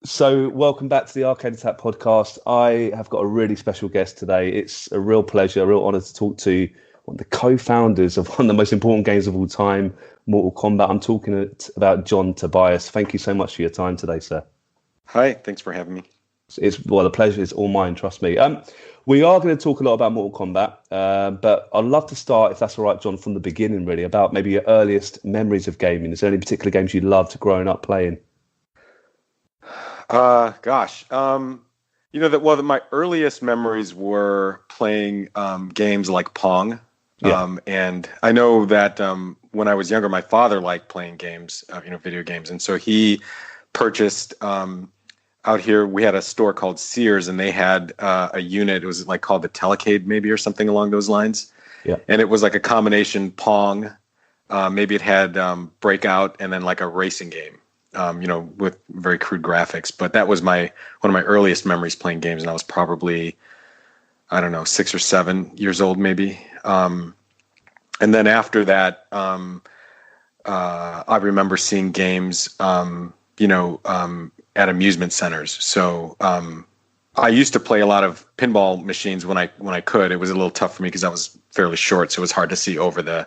So, welcome back to the Arcade Attack podcast. I have got a really special guest today. It's a real pleasure, a real honor to talk to one of the co-founders of one of the most important games of all time, Mortal Kombat. I'm talking about John Tobias. Thank you so much for your time today, sir. Hi, thanks for having me. The pleasure is all mine, trust me. We are going to talk a lot about Mortal Kombat, but I'd love to start, if that's all right, John, from the beginning, really, about maybe your earliest memories of gaming. Is there any particular games you loved growing up playing? My earliest memories were playing games like Pong. Yeah. And I know that when I was younger, my father liked playing games, video games. And so he purchased out here, we had a store called Sears, and they had a unit. It was like called the Telecade, maybe, or something along those lines. Yeah. And it was like a combination Pong. Maybe it had Breakout and then like a racing game. With very crude graphics, but that was one of my earliest memories playing games, and I was probably, 6 or 7 years old, maybe. And then after that, I remember seeing games, at amusement centers. So I used to play a lot of pinball machines when I could. It was a little tough for me because I was fairly short, so it was hard to see over the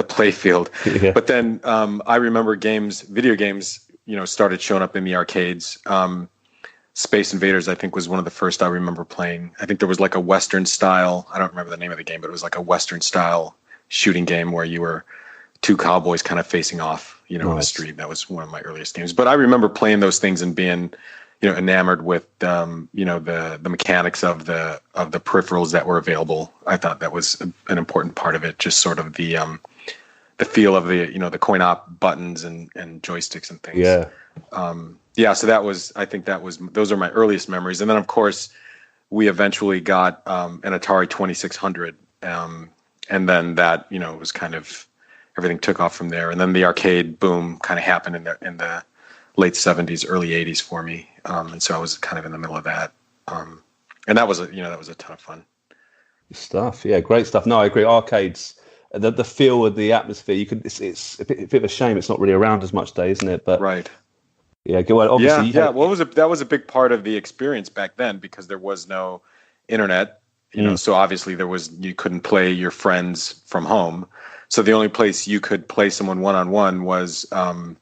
play field. Yeah. But then I remember video games. Started showing up in the arcades. Space Invaders, I think, was one of the first I remember playing. I think there was like a Western style, I don't remember the name of the game, but it was like a Western style shooting game where you were two cowboys kind of facing off, Nice. in the street. That was one of my earliest games. But I remember playing those things and being, enamored with, the mechanics of the peripherals that were available. I thought that was an important part of it, just sort of the feel of the coin op buttons and joysticks and things. Yeah. So those are my earliest memories. And then of course we eventually got an Atari 2600. And then that, was kind of, everything took off from there. And then the arcade boom kind of happened in the late 70s, early 80s for me. And so I was kind of in the middle of that. And that was a ton of fun. Good stuff. Yeah, great stuff. No, I agree. Arcades, the feel of the atmosphere, it's a bit of a shame it's not really around as much today, isn't it? But right. Yeah, well, obviously. Well, that was a big part of the experience back then because there was no internet, so obviously you couldn't play your friends from home. So the only place you could play someone one-on-one was, kind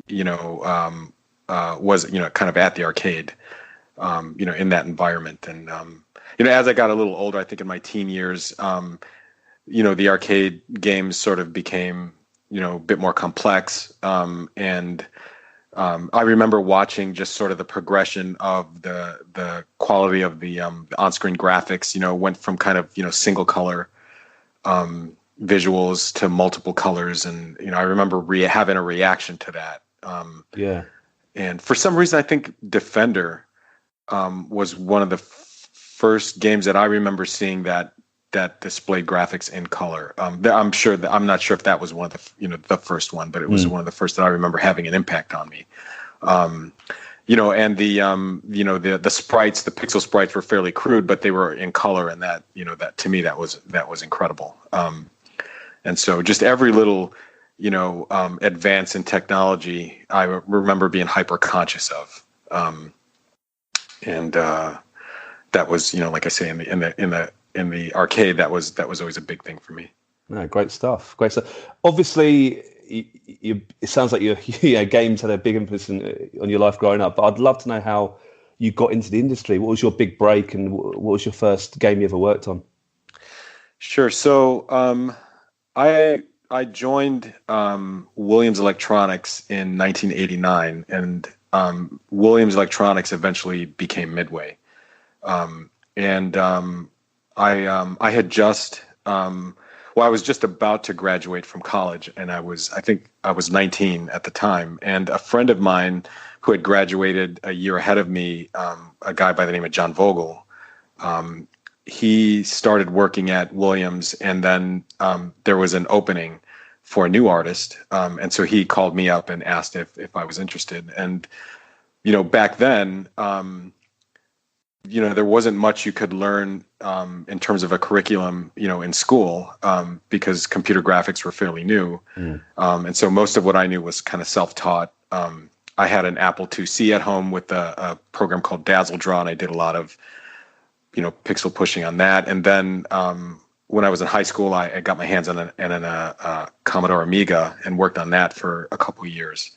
of at the arcade, in that environment. And, as I got a little older, I think in my teen years, the arcade games sort of became, a bit more complex. And I remember watching just sort of the progression of the quality of the on-screen graphics, went from kind of, single color visuals to multiple colors. And, I remember having a reaction to that. And for some reason, I think Defender was one of the first games that I remember seeing that displayed graphics in color. I'm not sure if that was one of the, the first one, but it was one of the first that I remember having an impact on me. And the sprites, the pixel sprites were fairly crude, but they were in color, and that, that to me, that was incredible. And so just every little, advance in technology, I remember being hyper conscious of. And that was, like I say, in the arcade, that was always a big thing for me. No, great stuff. Obviously, it sounds like your games had a big influence on your life growing up. But I'd love to know how you got into the industry. What was your big break, and what was your first game you ever worked on? Sure. So I joined Williams Electronics in 1989, and Williams Electronics eventually became Midway. I had just, I was just about to graduate from college, and I think I was 19 at the time. And a friend of mine who had graduated a year ahead of me, a guy by the name of John Vogel, he started working at Williams, and then there was an opening for a new artist. And so he called me up and asked if I was interested. And, back then, there wasn't much you could learn in terms of a curriculum, in school, because computer graphics were fairly new. And so most of what I knew was kind of self-taught. I had an Apple IIc at home with a program called Dazzle Draw, and I did a lot of pixel pushing on that. And then when I was in high school, I got my hands on a Commodore Amiga and worked on that for a couple of years.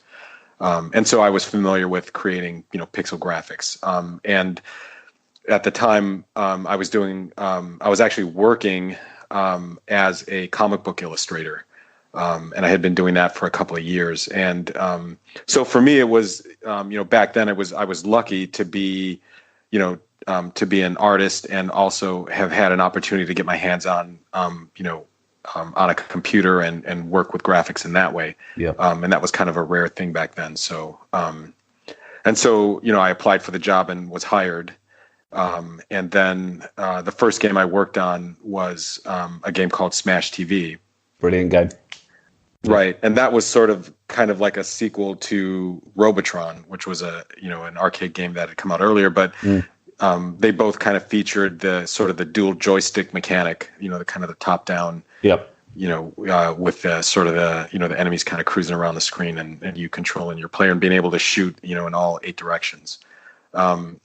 And so I was familiar with creating pixel graphics. And at the time, I was actually working as a comic book illustrator. And I had been doing that for a couple of years. And so for me, it was, back then I was lucky to be, to be an artist and also have had an opportunity to get my hands on, on a computer and work with graphics in that way. Yeah. And that was kind of a rare thing back then. So, I applied for the job and was hired. And then the first game I worked on was a game called Smash TV. Brilliant game. Right. And that was sort of kind of like a sequel to Robotron, which was an arcade game that had come out earlier, but they both kind of featured the sort of the dual joystick mechanic, the kind of the top down, yep. With the sort of the enemies kind of cruising around the screen and you controlling your player and being able to shoot, in all 8 directions. So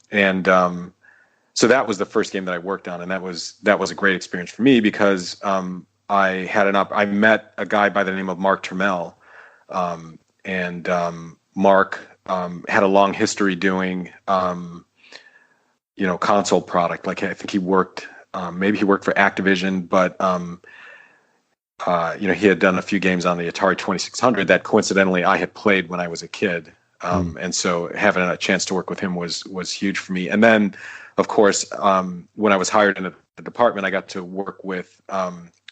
that was the first game that I worked on. And that was a great experience for me because, I met a guy by the name of Mark Turmel, and Mark had a long history doing, console product. Like I think he worked, maybe he worked for Activision, but he had done a few games on the Atari 2600 that coincidentally I had played when I was a kid, and so having a chance to work with him was huge for me. And then, of course, when I was hired in the department, I got to work with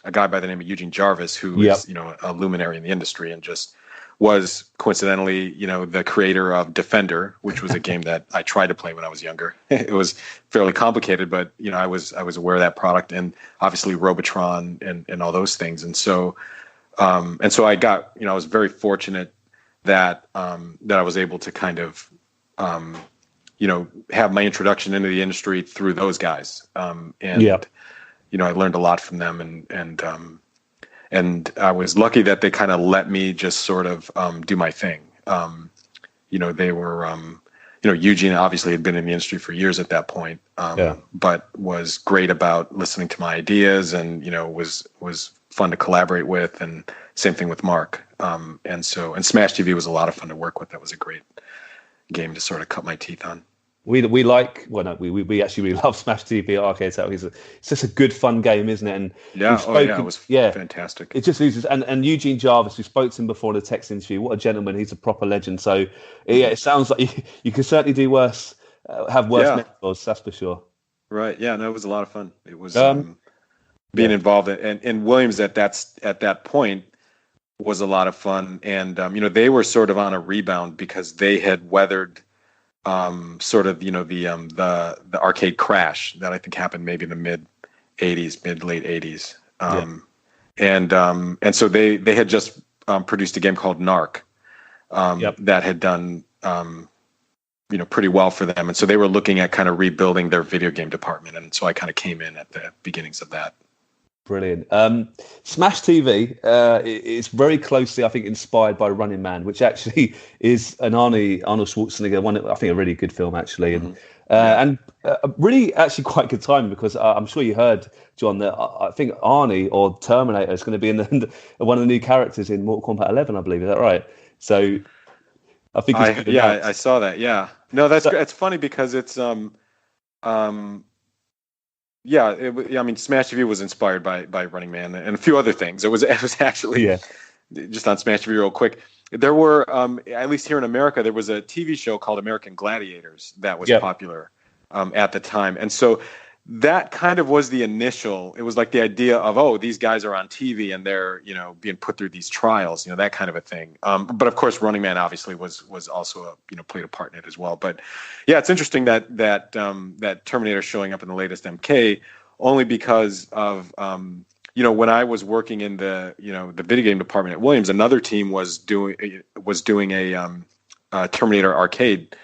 a guy by the name of Eugene Jarvis, who is, a luminary in the industry and just was coincidentally, the creator of Defender, which was a game that I tried to play when I was younger. It was fairly complicated, but, I was aware of that product and obviously Robotron and all those things. And so I got, I was very fortunate that I was able to kind of, have my introduction into the industry through those guys. I learned a lot from them and I was lucky that they kind of let me just sort of do my thing. They were, Eugene obviously had been in the industry for years at that point, but was great about listening to my ideas and, was fun to collaborate with, and same thing with Mark. And Smash TV was a lot of fun to work with. That was a great game to sort of cut my teeth on. We actually really love Smash TV Arcade Tap. It's just a good fun game, isn't it? And it was fantastic. It just loses. And Eugene Jarvis, we spoke to him before the text interview. What a gentleman! He's a proper legend. So it sounds like you can certainly do worse, have worse mentors. That's for sure. Right. Yeah. No, it was a lot of fun. It was being involved in Williams at that point was a lot of fun. And they were sort of on a rebound because they had weathered sort of the arcade crash that I think happened maybe in the late 80s, and so they had just produced a game called Narc that had done pretty well for them, and so they were looking at kind of rebuilding their video game department, and so I kind of came in at the beginnings of that. Brilliant. Smash TV is very closely, I think, inspired by Running Man, which actually is an Arnold Schwarzenegger one. I think a really good film, actually, and really actually quite good timing because I'm sure you heard, John, that I think Arnie or Terminator is going to be in one of the new characters in Mortal Kombat 11, I believe. Is that right? So I think it's good. I saw that. Yeah, no, it's funny because it's Smash TV was inspired by Running Man and a few other things. It was actually just on Smash TV real quick. There were, at least here in America, there was a TV show called American Gladiators that was popular at the time. And so that kind of was the initial, it was like the idea of, these guys are on TV and they're, being put through these trials, that kind of a thing. But of course, Running Man obviously was also, played a part in it as well. But yeah, it's interesting that Terminator showing up in the latest MK only because of, when I was working in the video game department at Williams, another team was doing a Terminator arcade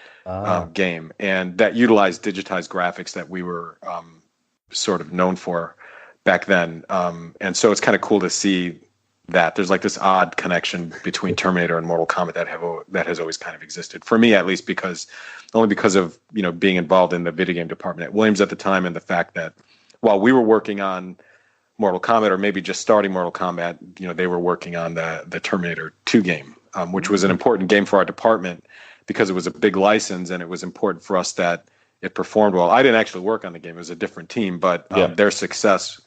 game, and that utilized digitized graphics that we were sort of known for back then. And so it's kind of cool to see, that. There's like this odd connection between Terminator and Mortal Kombat that has always kind of existed for me, at least, because of being involved in the video game department at Williams at the time, and the fact that while we were working on Mortal Kombat, or maybe just starting Mortal Kombat, they were working on the Terminator 2 game, which was an important game for our department because it was a big license, and it was important for us that it performed well. I didn't actually work on the game; it was a different team, but their success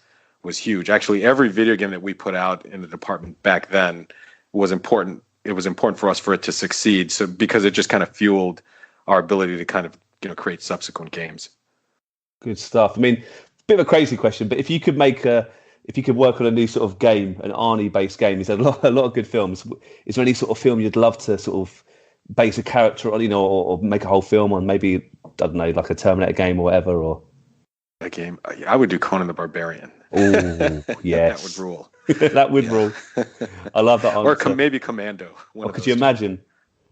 was huge. Actually, every video game that we put out in the department back then was important. It was important for us for it to succeed. So because it just kind of fueled our ability to kind of create subsequent games. Good stuff. I mean, bit of a crazy question, but if you could work on a new sort of game, an Arnie-based game, there's a lot of good films. Is there any sort of film you'd love to sort of base a character on, or make a whole film on? Maybe, I don't know, like a Terminator game or whatever, or a game. I would do Conan the Barbarian. Oh, yes. That would rule. That would rule. I love that answer. Or maybe Commando. Could you imagine?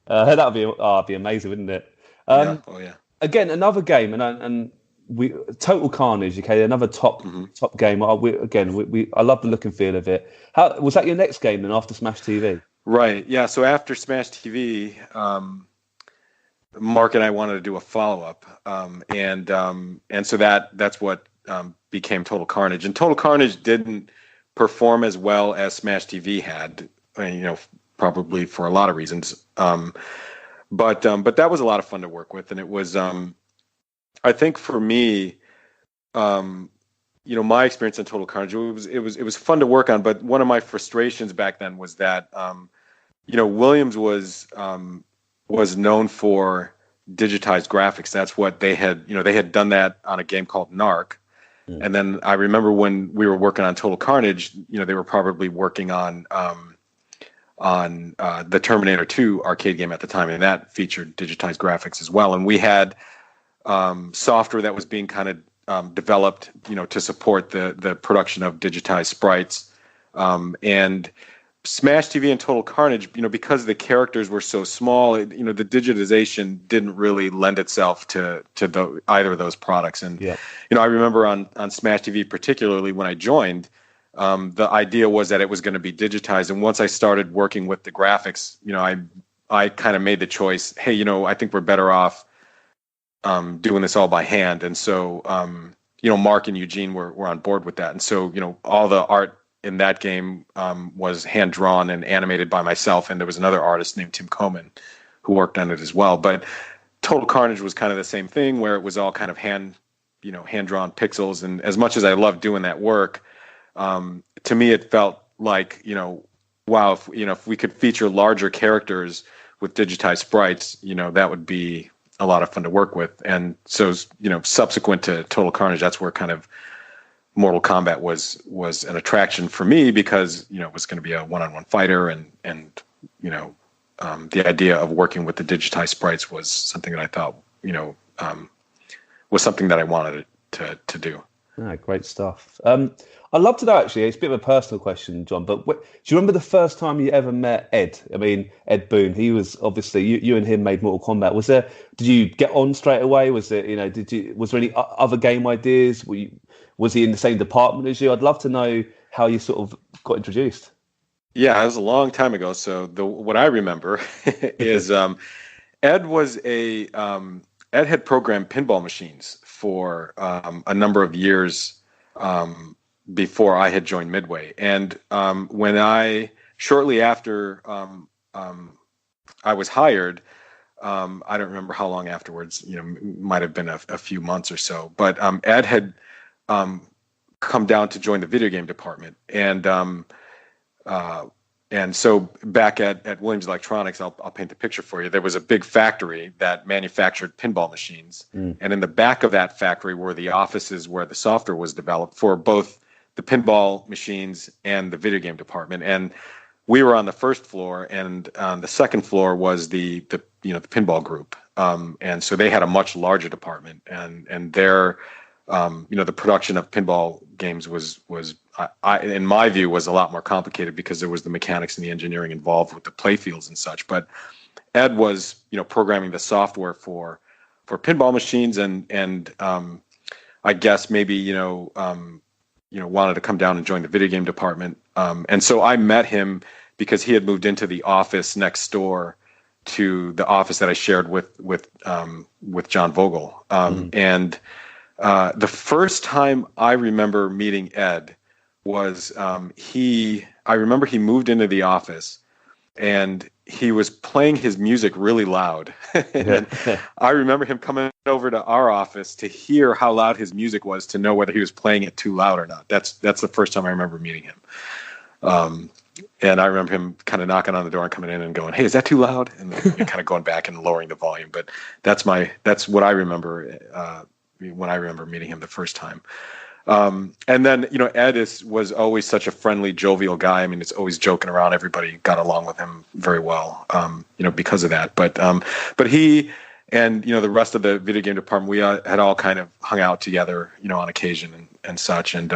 That'd be amazing, wouldn't it? Oh yeah. Again, another game, and we Total Carnage. Okay, another top game. I love the look and feel of it. How was that your next game then after Smash TV? Right. Yeah. So after Smash TV, Mark and I wanted to do a follow-up, and so that's what became Total Carnage. And Total Carnage didn't perform as well as Smash TV had, probably for a lot of reasons. But that was a lot of fun to work with, and it was, I think for me, my experience in Total Carnage, it was fun to work on. But one of my frustrations back then was that, Williams was known for digitized graphics. That's what they had done that on a game called Narc. Mm. And then I remember when we were working on Total Carnage, they were probably working on the Terminator 2 arcade game at the time, and that featured digitized graphics as well. And we had software that was being kind of developed, to support the production of digitized sprites. And Smash TV and Total Carnage, because the characters were so small, the digitization didn't really lend itself to either of those products. And I remember on Smash TV, particularly when I joined, the idea was that it was going to be digitized. And once I started working with the graphics, I kind of made the choice. Hey, I think we're better off doing this all by hand. And so, Mark and Eugene were on board with that. And so, all the art in that game was hand drawn and animated by myself, and there was another artist named Tim Coman who worked on it as well. But Total Carnage was kind of the same thing, where it was all kind of hand drawn pixels. And as much as I loved doing that work, to me it felt like, wow, if we could feature larger characters with digitized sprites, that would be a lot of fun to work with. And so, subsequent to Total Carnage, that's where kind of Mortal Kombat was an attraction for me, because it was going to be a one-on-one fighter, and the idea of working with the digitized sprites was something that I thought was something that I wanted to do. Ah, great stuff. I'd love to know, actually, it's a bit of a personal question, John, but do you remember the first time you ever met Ed? I mean, Ed Boon. He was obviously, you and him made Mortal Kombat. Did you get on straight away? Was there any other game ideas? Was he in the same department as you? I'd love to know how you sort of got introduced. Yeah, it was a long time ago. So what I remember is Ed had programmed pinball machines for a number of years before I had joined Midway. And when shortly after I was hired, I don't remember how long afterwards, might have been a few months or so, but Ed had come down to join the video game department. And so back at Williams Electronics, I'll paint the picture for you. There was a big factory that manufactured pinball machines. Mm. And in the back of that factory were the offices where the software was developed for both the pinball machines and the video game department. And we were on the first floor, and on the second floor was the pinball group. And so they had a much larger department, and their the production of pinball games was in my view, was a lot more complicated, because there was the mechanics and the engineering involved with the play fields and such. But Ed was, programming the software for pinball machines, and I guess maybe, wanted to come down and join the video game department. And so I met him because he had moved into the office next door to the office that I shared with John Vogel. And the first time I remember meeting Ed was I remember he moved into the office and he was playing his music really loud. And I remember him coming over to our office to hear how loud his music was, to know whether he was playing it too loud or not. That's the first time I remember meeting him. And I remember him kind of knocking on the door and coming in and going, "Hey, is that too loud?" And then kind of going back and lowering the volume. But that's what I remember when I remember meeting him the first time. And then, Ed was always such a friendly, jovial guy. I mean, it's always joking around. Everybody got along with him very well, because of that. But he and, the rest of the video game department, we had all kind of hung out together, on occasion and such. And,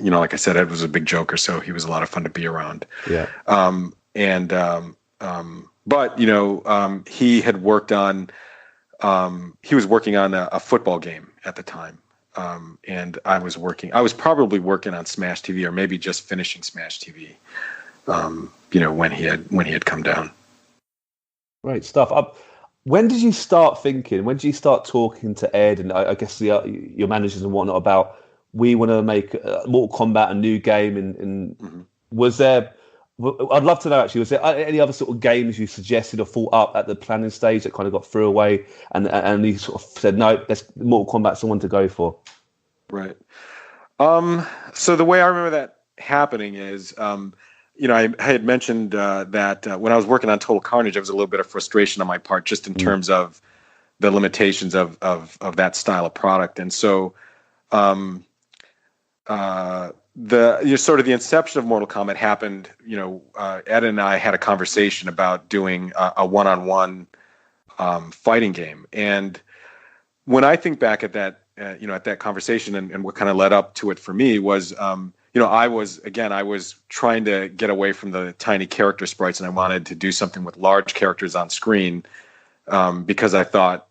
like I said, Ed was a big joker, so he was a lot of fun to be around. Yeah. But he had worked on, he was working on a football game at the time. And I was probably working on Smash TV, or maybe just finishing Smash TV, when he had come down. Great stuff. When did you start thinking? When did you start talking to Ed and I guess your managers and whatnot about, we want to make Mortal Kombat a new game? And was there? I'd love to know actually. Was there any other sort of games you suggested or thought up at the planning stage that kind of got threw away, and you sort of said no, Mortal Kombat's the one to go for? Right. So the way I remember that happening is, I had mentioned that when I was working on Total Carnage, there was a little bit of frustration on my part, just in terms of the limitations of that style of product, and so. Sort of the inception of Mortal Kombat happened. Ed and I had a conversation about doing a one-on-one fighting game, and when I think back at that, at that conversation and what kind of led up to it for me was, I was trying to get away from the tiny character sprites, and I wanted to do something with large characters on screen, because I thought,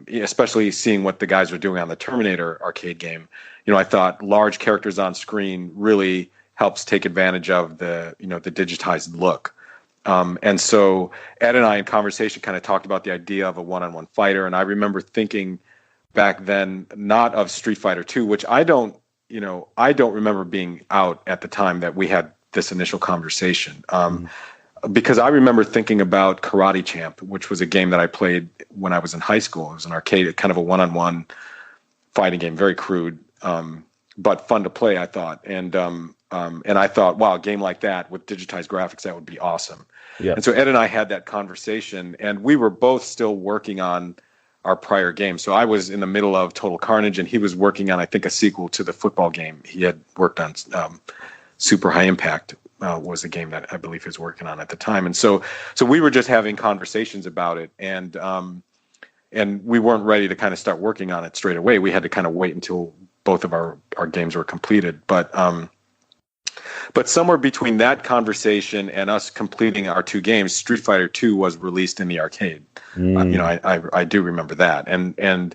especially seeing what the guys were doing on the Terminator arcade game, I thought large characters on screen really helps take advantage of the digitized look. And so Ed and I in conversation kind of talked about the idea of a one-on-one fighter. And I remember thinking back then, not of Street Fighter 2, which I don't remember being out at the time that we had this initial conversation. Because I remember thinking about Karate Champ, which was a game that I played when I was in high school. It was an arcade, kind of a one-on-one fighting game, very crude, but fun to play, I thought. And I thought, wow, a game like that with digitized graphics, that would be awesome. Yeah. And so Ed and I had that conversation, and we were both still working on our prior game. So I was in the middle of Total Carnage, and he was working on, I think, a sequel to the football game. He had worked on Super High Impact. Was the game that I believe he was working on at the time. And so we were just having conversations about it, and we weren't ready to kind of start working on it straight away. We had to kind of wait until both of our games were completed. But somewhere between that conversation and us completing our two games, Street Fighter 2 was released in the arcade. I do remember that. And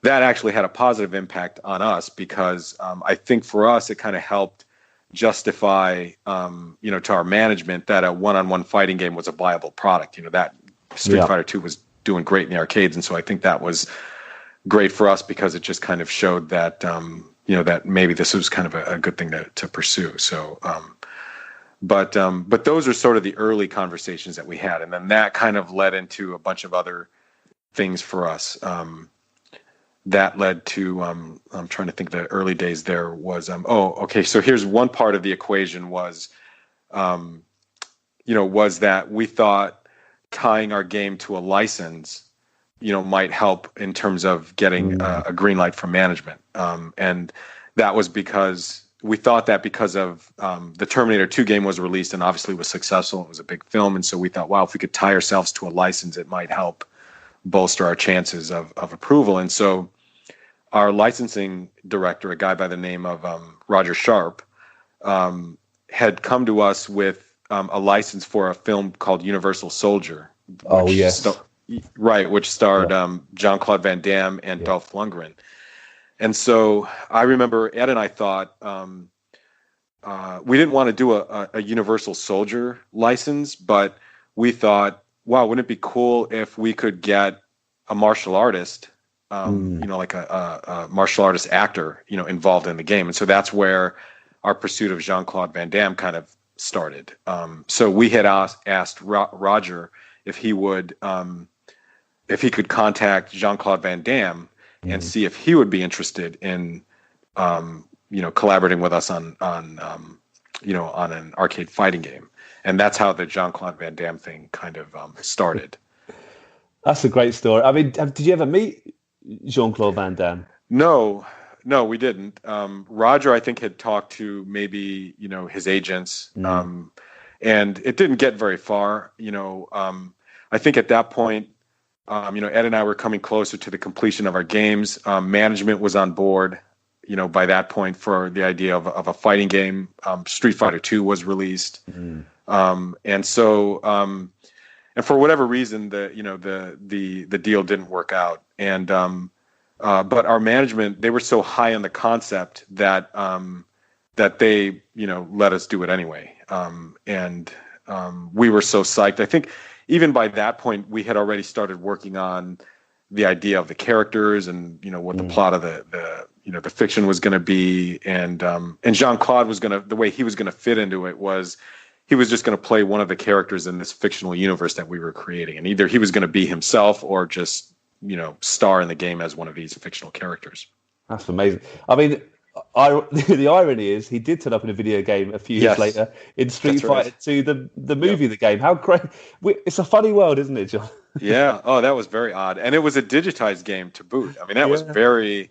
that actually had a positive impact on us, because I think for us, it kind of helped justify, to our management, that a one-on-one fighting game was a viable product. That Street Fighter 2 was doing great in the arcades, and so I think that was great for us, because it just kind of showed that that maybe this was kind of a good thing to pursue. So, but those are sort of the early conversations that we had, and then that kind of led into a bunch of other things for us. That led to, I'm trying to think, the early days there was, so here's one part of the equation was that we thought tying our game to a license, might help in terms of getting a green light from management. And that was because we thought that because of the Terminator 2 game was released and obviously was successful. It was a big film. And so we thought, wow, if we could tie ourselves to a license, it might help bolster our chances of approval. And so our licensing director, a guy by the name of Roger Sharp, had come to us with a license for a film called Universal Soldier. Which starred Jean-Claude Van Damme and Dolph Lundgren. And so I remember Ed and I thought we didn't want to do a Universal Soldier license, but we thought, wow, wouldn't it be cool if we could get a martial artist, like a martial artist actor, involved in the game. And so that's where our pursuit of Jean-Claude Van Damme kind of started. So we had asked Roger if he would, if he could contact Jean-Claude Van Damme and see if he would be interested in, collaborating with us on an arcade fighting game. And that's how the Jean-Claude Van Damme thing kind of started. That's a great story. I mean, did you ever meet Jean-Claude Van Damme? No, we didn't. Roger, I think, had talked to maybe, his agents, and it didn't get very far. I think at that point, Ed and I were coming closer to the completion of our games. Management was on board, by that point for the idea of a fighting game. Street Fighter II was released. And so, and for whatever reason, the deal didn't work out. And, but our management, they were so high on the concept that, that they, let us do it anyway. And we were so psyched. I think even by that point, we had already started working on the idea of the characters and, what the plot of the fiction was going to be. And Jean-Claude was the way he was going to fit into it was he was just going to play one of the characters in this fictional universe that we were creating. And either he was going to be himself or just, star in the game as one of these fictional characters. That's amazing. I mean, the irony is he did turn up in a video game a few years later in Street Fighter II, the movie, the game. How great. It's a funny world, isn't it, John? Yeah. Oh, that was very odd. And it was a digitized game to boot. I mean, that was very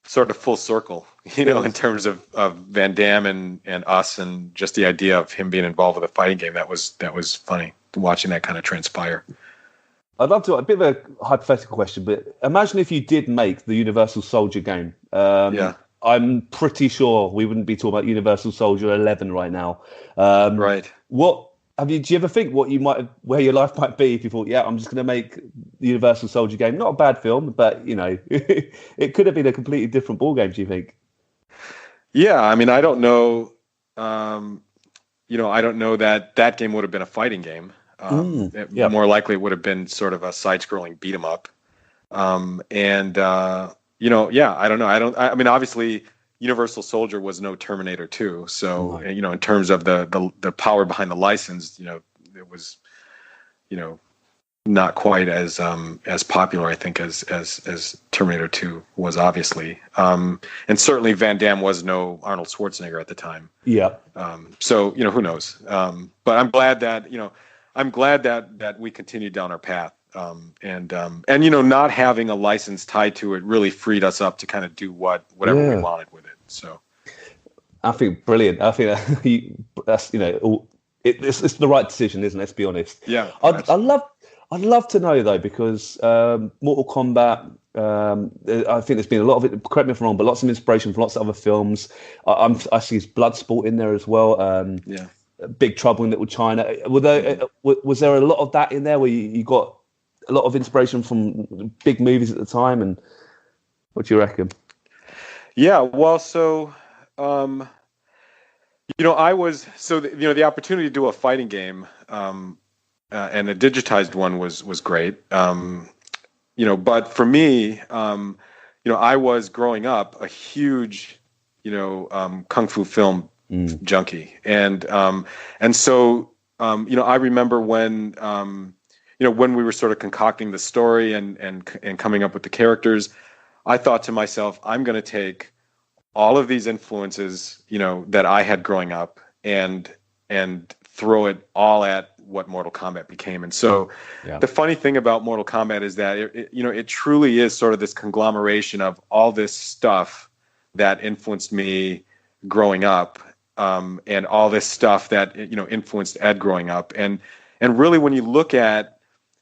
sort of full circle, in terms of Van Damme and us and just the idea of him being involved with a fighting game. That was funny watching that kind of transpire. I'd love to, a bit of a hypothetical question, but imagine if you did make the Universal Soldier game. I'm pretty sure we wouldn't be talking about Universal Soldier 11 right now. Right. Do you ever think where your life might be if you thought, I'm just going to make the Universal Soldier game? Not a bad film, but it could have been a completely different ball game. Do you think? Yeah, I mean, I don't know. I don't know that game would have been a fighting game. More likely it would have been sort of a side-scrolling beat 'em up. I don't know. I mean, obviously, Universal Soldier was no Terminator 2. So, in terms of the power behind the license, it was, not quite as popular, I think, as Terminator 2 was, obviously. And certainly Van Damme was no Arnold Schwarzenegger at the time. Yeah. So, who knows? But I'm glad that, that we continued down our path. And not having a license tied to it really freed us up to kind of do whatever we wanted with it. So I think brilliant. I think that's it's the right decision, isn't it? Let's be honest. Yeah. I'd love to know though, because Mortal Kombat. I think there's been a lot of it. Correct me if I'm wrong, but lots of inspiration from lots of other films. I see Bloodsport in there as well. Big Trouble in Little China. Was there a lot of that in there where you got a lot of inspiration from big movies at the time? And what do you reckon? Yeah, well, so the opportunity to do a fighting game and a digitized one was great. But for me, I was growing up a huge kung fu film junkie, and so I remember when when we were sort of concocting the story and coming up with the characters, I thought to myself, I'm going to take all of these influences, that I had growing up and throw it all at what Mortal Kombat became. And so the funny thing about Mortal Kombat is that it truly is sort of this conglomeration of all this stuff that influenced me growing up, and all this stuff that influenced Ed growing up. And really, when you look at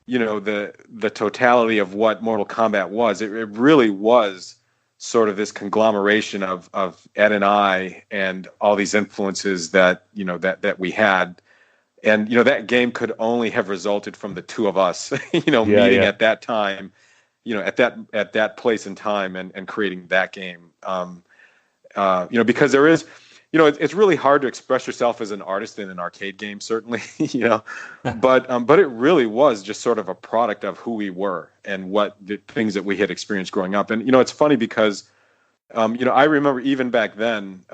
the totality of what Mortal Kombat was, it really was sort of this conglomeration of Ed and I and all these influences that that we had. And that game could only have resulted from the two of us meeting at that time, at that place and time and creating that game. Because there is, it's really hard to express yourself as an artist in an arcade game, certainly, but it really was just sort of a product of who we were and what the things that we had experienced growing up. And, it's funny because, I remember even back then,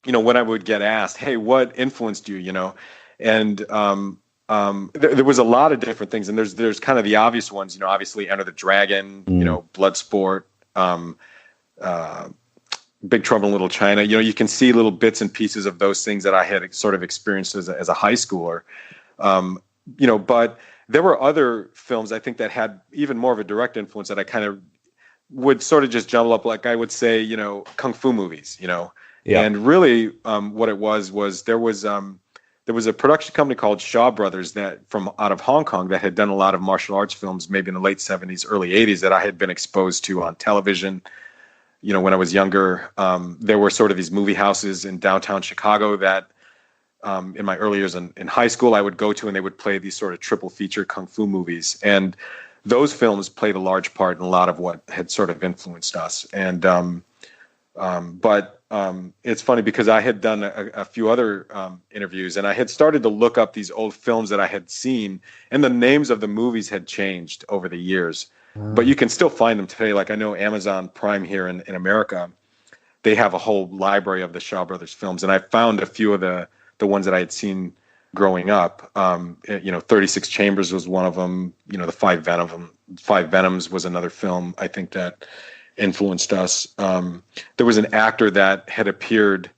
when I would get asked, hey, what influenced you, and there was a lot of different things. And there's kind of the obvious ones, obviously Enter the Dragon, Bloodsport, Big Trouble in Little China. You can see little bits and pieces of those things that I had sort of experienced as a high schooler. But there were other films I think that had even more of a direct influence that I kind of would sort of just jumble up. Like I would say, kung fu movies, Yeah. And really what it was there was a production company called Shaw Brothers that from out of Hong Kong that had done a lot of martial arts films, maybe in the late 70s, early 80s, that I had been exposed to on television. When I was younger, there were sort of these movie houses in downtown Chicago that in my early years in high school I would go to, and they would play these sort of triple feature kung fu movies. And those films played a large part in a lot of what had sort of influenced us. And but it's funny because I had done a few other interviews, and I had started to look up these old films that I had seen, and the names of the movies had changed over the years. But you can still find them today. Like I know Amazon Prime here in America, they have a whole library of the Shaw Brothers films. And I found a few of the ones that I had seen growing up. 36 Chambers was one of them. The Five Venoms was another film I think that influenced us. There was an actor that had appeared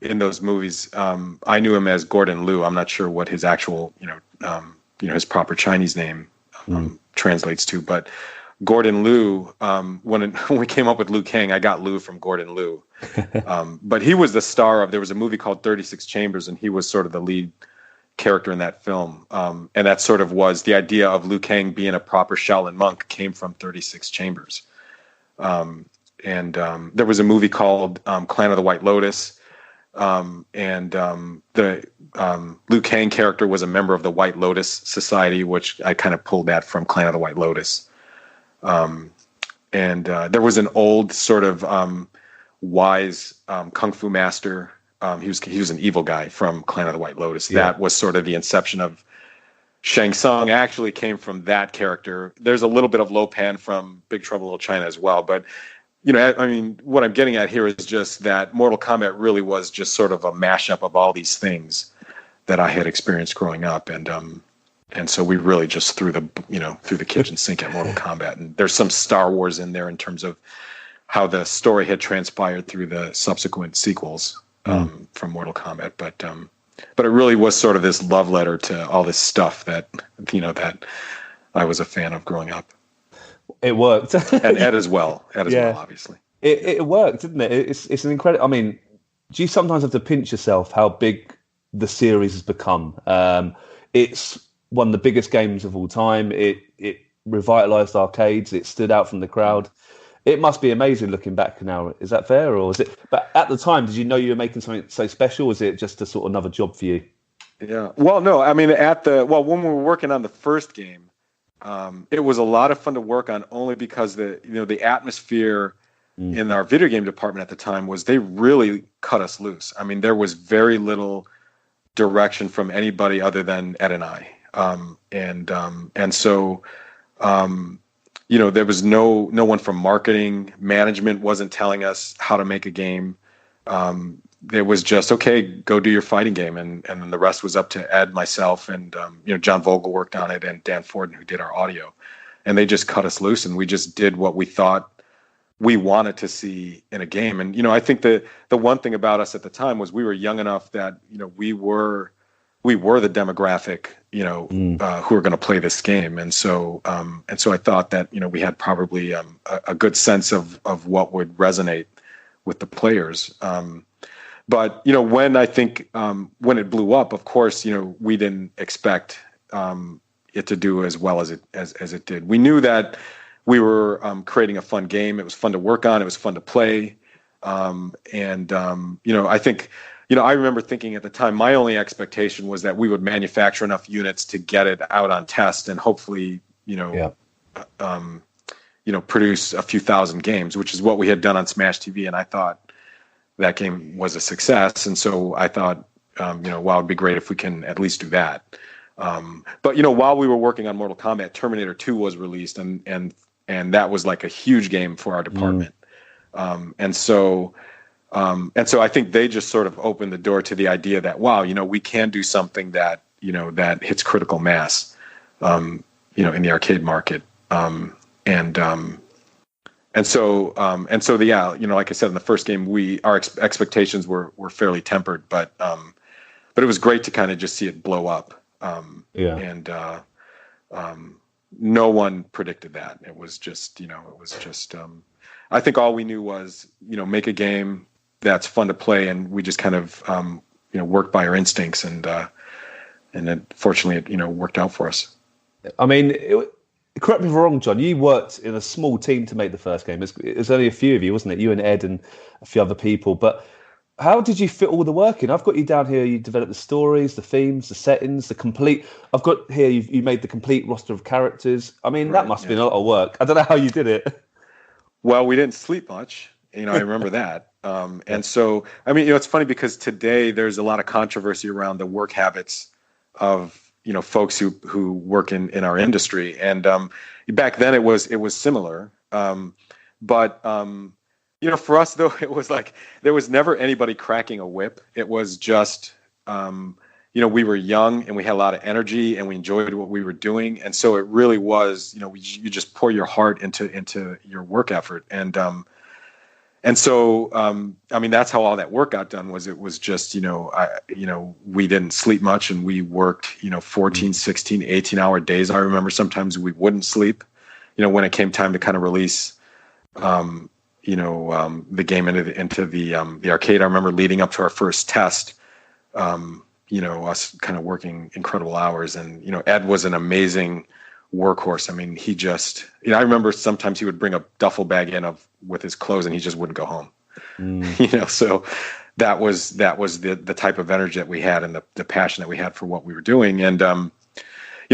in those movies. I knew him as Gordon Liu. I'm not sure what his actual, his proper Chinese name translates to, but Gordon Liu, when we came up with Liu Kang, I got Liu from Gordon Liu. But he was the star of, there was a movie called 36 Chambers, and he was sort of the lead character in that film. And that sort of was the idea of Liu Kang being a proper Shaolin monk came from 36 Chambers. And there was a movie called Clan of the White Lotus. The Liu Kang character was a member of the White Lotus Society, which I kind of pulled that from Clan of the White Lotus. There was an old sort of wise kung fu master. He was an evil guy from Clan of the White Lotus. Yeah. That was sort of the inception of Shang Tsung. Actually came from that character. There's a little bit of Lo Pan from Big Trouble in Little China as well. But what I'm getting at here is just that Mortal Kombat really was just sort of a mashup of all these things that I had experienced growing up, and so we really just threw the kitchen sink at Mortal Kombat. And there's some Star Wars in there in terms of how the story had transpired through the subsequent sequels from Mortal Kombat. But it really was sort of this love letter to all this stuff that that I was a fan of growing up. It worked, and Ed as well. Obviously. It worked, didn't it? It's an incredible. I mean, do you sometimes have to pinch yourself how big the series has become? It's one of the biggest games of all time. It revitalized arcades. It stood out from the crowd. It must be amazing looking back now. Is that fair, or is it? But at the time, did you know you were making something so special? Or was it just a sort of another job for you? Yeah. Well, no. I mean, when we were working on the first game, it was a lot of fun to work on, only because the atmosphere in our video game department at the time was they really cut us loose. I mean, there was very little direction from anybody other than Ed and I. So there was no one from marketing. Management wasn't telling us how to make a game. It was just, okay, go do your fighting game. And then the rest was up to Ed, myself, and John Vogel worked on it, and Dan Forden, who did our audio. And they just cut us loose, and we just did what we thought we wanted to see in a game. And I think the one thing about us at the time was we were young enough that we were the demographic, who are going to play this game. And so I thought that, we had probably a good sense of what would resonate with the players. But when I think, when it blew up, of course, we didn't expect it to do as well as it did. We knew that we were creating a fun game. It was fun to work on. It was fun to play. I think, I remember thinking at the time, my only expectation was that we would manufacture enough units to get it out on test and hopefully, produce a few thousand games, which is what we had done on Smash TV. And I thought that game was a success. And so I thought, wow, it'd be great if we can at least do that. But while we were working on Mortal Kombat, Terminator 2 was released, and that was like a huge game for our department. And so I think they just sort of opened the door to the idea that, wow, we can do something that that hits critical mass, in the arcade market. Yeah, like I said, in the first game, our expectations were fairly tempered, but it was great to kind of just see it blow up. And no one predicted that. It was just, I think all we knew was, make a game that's fun to play, and we just kind of, worked by our instincts, and then fortunately, it worked out for us. I mean, correct me if I'm wrong, John, you worked in a small team to make the first game. It was only a few of you, wasn't it? You and Ed and a few other people. But how did you fit all the work in? I've got you down here. You developed the stories, the themes, the settings, I've got here, you made the complete roster of characters. I mean, that must have been a lot of work. I don't know how you did it. Well, we didn't sleep much. I remember that. And so, I mean, it's funny because today there's a lot of controversy around the work habits of folks who work in our industry, and back then it was similar. But for us though, it was like there was never anybody cracking a whip. It was just we were young and we had a lot of energy and we enjoyed what we were doing, and so it really was you just pour your heart into your work effort, and so, I mean, that's how all that work got done. It was just, we didn't sleep much, and we worked, 14, 16, 18-hour days. I remember sometimes we wouldn't sleep, when it came time to kind of release, the game into the arcade. I remember leading up to our first test, us kind of working incredible hours. And, Ed was an amazing workhorse. I mean, he just, I remember sometimes he would bring a duffel bag with his clothes, and he just wouldn't go home. So that was the type of energy that we had, and the passion that we had for what we were doing. And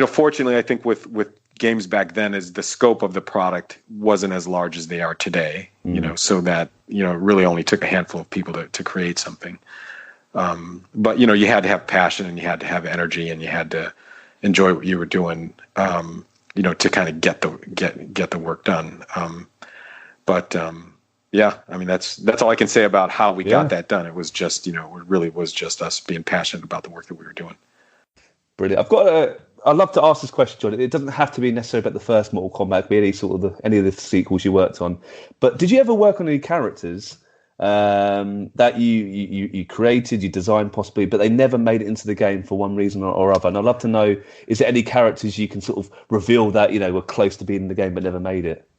fortunately, I think with games back then, is the scope of the product wasn't as large as they are today. So that it really only took a handful of people to create something. But you had to have passion, and you had to have energy, and you had to enjoy what you were doing, to kind of get the work done. Yeah, I mean, that's all I can say about how we got that done. It was just, it really was just us being passionate about the work that we were doing. Brilliant. I'd love to ask this question, John. It doesn't have to be necessarily about the first Mortal Kombat. It could be any of the sequels you worked on. But did you ever work on any characters that you created, you designed possibly, but they never made it into the game for one reason or other? And I'd love to know, is there any characters you can sort of reveal that, were close to being in the game but never made it?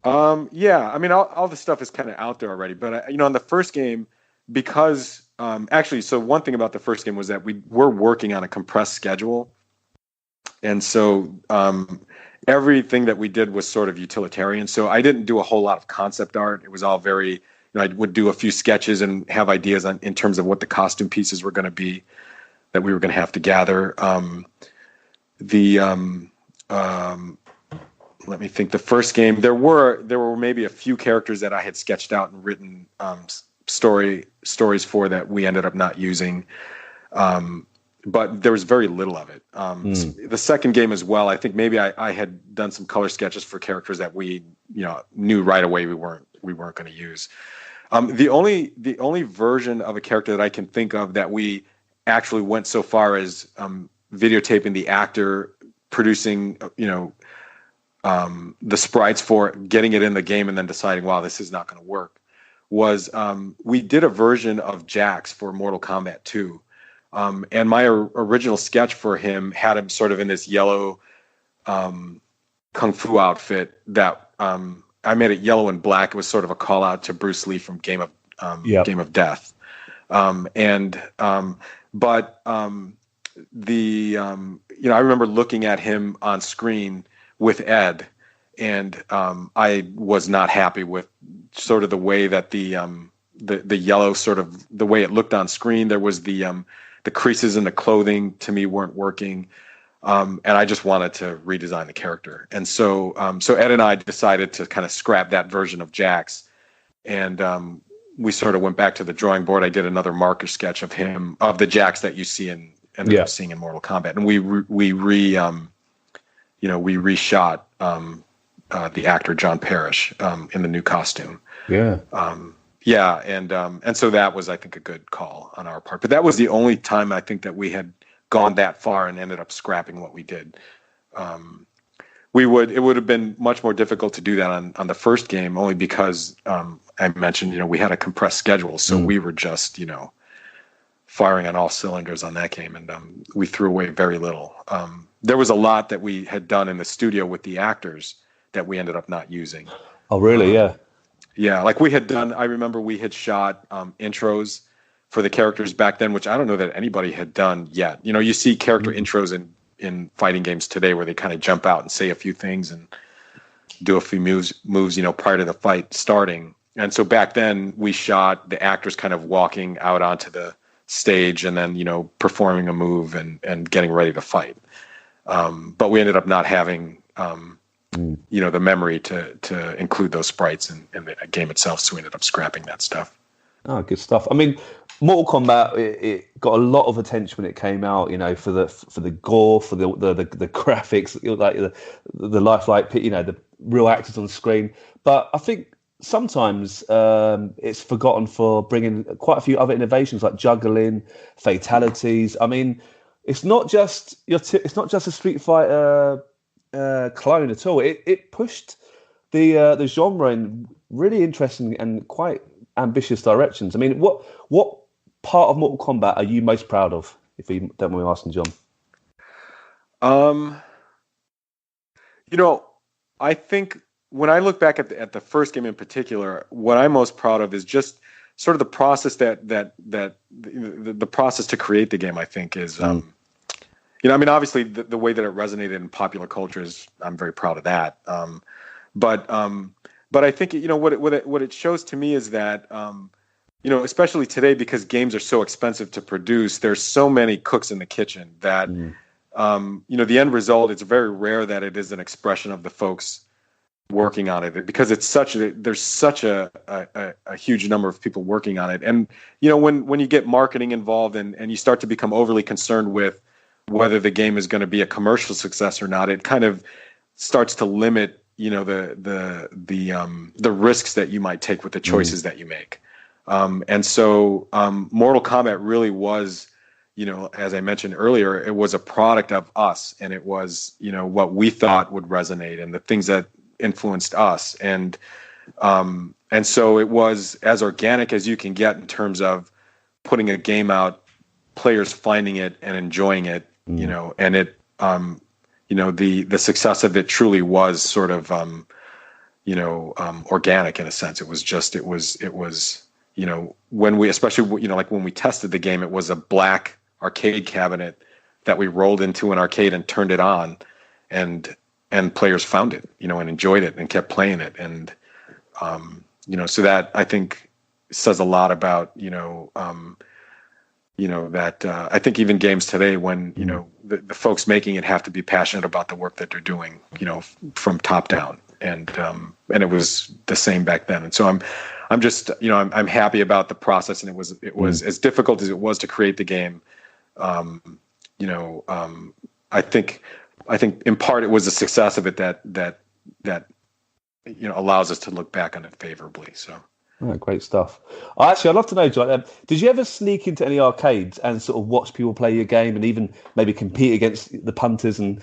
Yeah, I mean, all the stuff is kind of out there already, but on the first game, because so one thing about the first game was that we were working on a compressed schedule, and so everything that we did was sort of utilitarian. So I didn't do a whole lot of concept art. It was all very, I would do a few sketches and have ideas in terms of what the costume pieces were going to be that we were going to have to gather. Let me think. The first game, there were maybe a few characters that I had sketched out and written stories for that we ended up not using, but there was very little of it. The second game as well, I think maybe I had done some color sketches for characters that we knew right away we weren't going to use. The only version of a character that I can think of that we actually went so far as videotaping the actor, producing the sprites for it, getting it in the game, and then deciding, wow, this is not going to work, was we did a version of Jax for Mortal Kombat 2. And my original sketch for him had him sort of in this yellow kung fu outfit that I made it yellow and black. It was sort of a call out to Bruce Lee from Game of Death. I remember looking at him on screen with Ed, and I was not happy with sort of the way that the yellow, sort of the way it looked on screen. There was the creases in the clothing to me weren't working. And I just wanted to redesign the character. And so Ed and I decided to kind of scrap that version of Jax, and we sort of went back to the drawing board. I did another marker sketch of him, of the Jax that you see ended up seeing in Mortal Kombat, and we reshot the actor John Parrish in the new costume. And so that was, I think, a good call on our part. But that was the only time I think that we had gone that far and ended up scrapping what we did. It would have been much more difficult to do that on the first game, only because I mentioned, we had a compressed schedule, so we were just, firing on all cylinders on that game, and we threw away very little. There was a lot that we had done in the studio with the actors that we ended up not using. Oh, really? Yeah, like I remember we had shot intros for the characters back then, which I don't know that anybody had done yet. You see character intros in fighting games today where they kind of jump out and say a few things and do a few moves, prior to the fight starting. And so back then we shot the actors kind of walking out onto the stage and then, performing a move and getting ready to fight. But we ended up not having, the memory to include those sprites in the game itself. So we ended up scrapping that stuff. Oh, good stuff. I mean, Mortal Kombat, it got a lot of attention when it came out, for the gore, for the graphics, like the lifelike, the real actors on screen. But I think sometimes it's forgotten for bringing quite a few other innovations like juggling, fatalities. I mean, it's not just a Street Fighter clone at all. It pushed the genre in really interesting and quite ambitious directions. I mean, what part of Mortal Kombat are you most proud of, if you don't mind me asking, John? I think when I look back at the first game in particular, what I'm most proud of is just sort of the process the process to create the game. I think is, obviously the way that it resonated in popular culture is, I'm very proud of that. But I think what it shows to me is that especially today, because games are so expensive to produce, there's so many cooks in the kitchen that the end result, it's very rare that it is an expression of the folks working on it, because there's such a huge number of people working on it. And when you get marketing involved and you start to become overly concerned with whether the game is going to be a commercial success or not, it kind of starts to limit the risks that you might take with the choices that you make. And so Mortal Kombat really was, as I mentioned earlier, it was a product of us, and it was, what we thought would resonate and the things that influenced us. And so it was as organic as you can get in terms of putting a game out, players finding it and enjoying it, and it, the success of it truly was sort of, organic in a sense. It was, when we, especially, like when we tested the game, it was a black arcade cabinet that we rolled into an arcade and turned it on, and players found it, and enjoyed it and kept playing it. And, so that, I think, says a lot about, that I think even games today, when, the folks making it have to be passionate about the work that they're doing, from top down. And it was the same back then. And so I'm just, I'm happy about the process. And it was as difficult as it was to create the game. I think in part it was the success of it that allows us to look back on it favorably. So. Oh, great stuff. I'd love to know, John, did you ever sneak into any arcades and sort of watch people play your game and even maybe compete against the punters and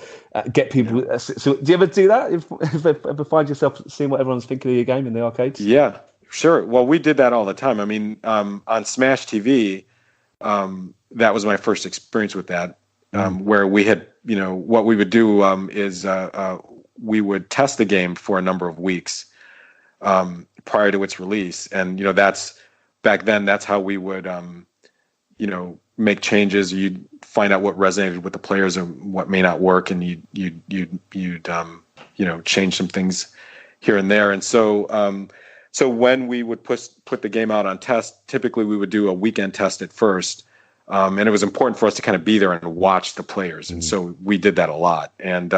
get people? So do you ever do that? If ever find yourself seeing what everyone's thinking of your game in the arcades? Yeah, sure. Well, we did that all the time. I mean, on Smash TV, that was my first experience with that, where we had, what we would do is we would test the game for a number of weeks prior to its release. And, that's back then, that's how we would, make changes. You'd find out what resonated with the players and what may not work. And you'd change some things here and there. And so, so when we would put the game out on test, typically we would do a weekend test at first, And it was important for us to kind of be there and watch the players. And so we did that a lot. And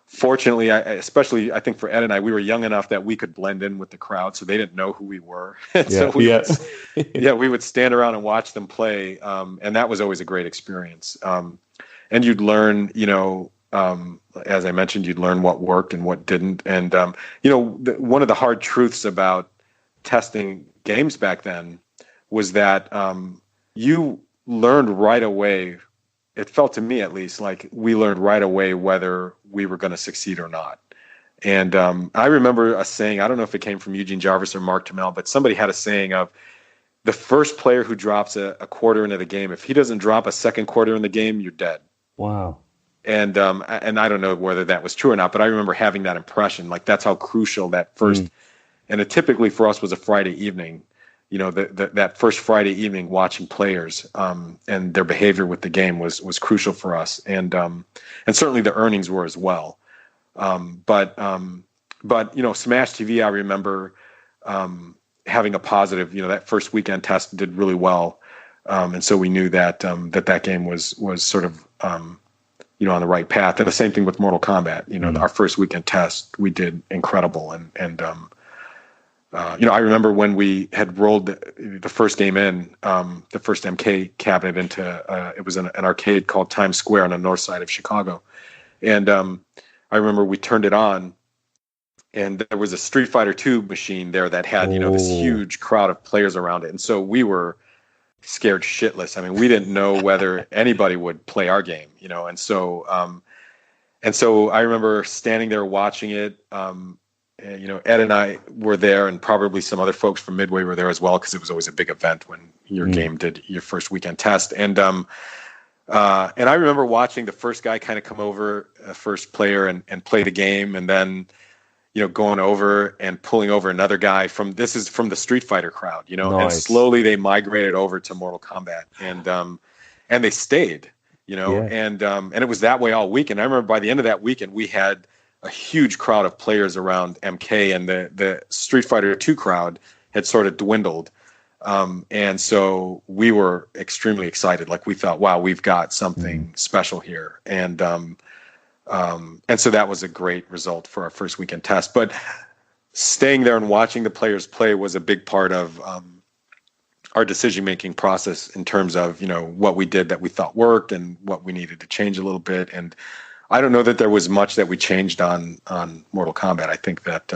fortunately, especially I think for Ed and I, we were young enough that we could blend in with the crowd, so they didn't know who we were. And so we would stand around and watch them play. And that was always a great experience. And you'd learn, as I mentioned, you'd learn what worked and what didn't. And, one of the hard truths about testing games back then was that you learned right away. It felt to me, at least, like we learned right away whether we were going to succeed or not. And I remember a saying, I don't know if it came from Eugene Jarvis or Mark Tamel, but somebody had a saying of the first player who drops a quarter into the game, if he doesn't drop a second quarter in the game, you're dead. Wow. And I don't know whether that was true or not, but I remember having that impression. Like, that's how crucial that first, and it typically for us was a Friday evening, that first Friday evening watching players and their behavior with the game was crucial for us. And certainly the earnings were as well. But Smash TV, I remember having a positive, that first weekend test did really well. And so we knew that that game was sort of, on the right path. And the same thing with Mortal Kombat. Our first weekend test, we did incredible. And I remember when we had rolled the first game in, the first MK cabinet into, it was an arcade called Times Square on the north side of Chicago. And I remember we turned it on, and there was a Street Fighter II machine there that had, this huge crowd of players around it. And so we were scared shitless. I mean, we didn't know whether anybody would play our game, and so I remember standing there watching it. Ed and I were there, and probably some other folks from Midway were there as well, because it was always a big event when your game did your first weekend test. And I remember watching the first guy kind of come over, first player, and play the game, and then going over and pulling over another guy from the Street Fighter crowd, Nice. And slowly they migrated over to Mortal Kombat, and they stayed, and it was that way all weekend. I remember by the end of that weekend, we had a huge crowd of players around MK, and the Street Fighter 2 crowd had sort of dwindled. And so we were extremely excited. Like, we thought, wow, we've got something special here. And so that was a great result for our first weekend test. But staying there and watching the players play was a big part of our decision-making process in terms of, what we did that we thought worked and what we needed to change a little bit. And I don't know that there was much that we changed on Mortal Kombat. I think that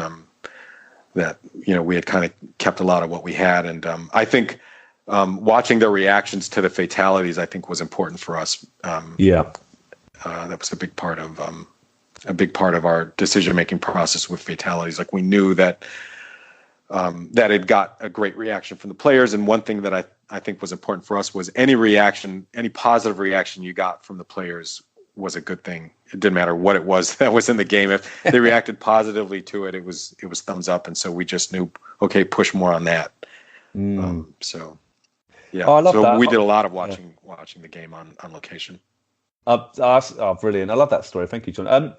we had kind of kept a lot of what we had. And I think watching their reactions to the fatalities, I think, was important for us. That was a big part of our decision-making process with fatalities. Like, we knew that it got a great reaction from the players. And one thing that I think was important for us was any positive reaction you got from the players was a good thing. It didn't matter what it was that was in the game. If they reacted positively to it, it was thumbs up. And so we just knew, okay, push more on that. So I love that. We did a lot of watching the game on location. Brilliant. I love that story. Thank you, John.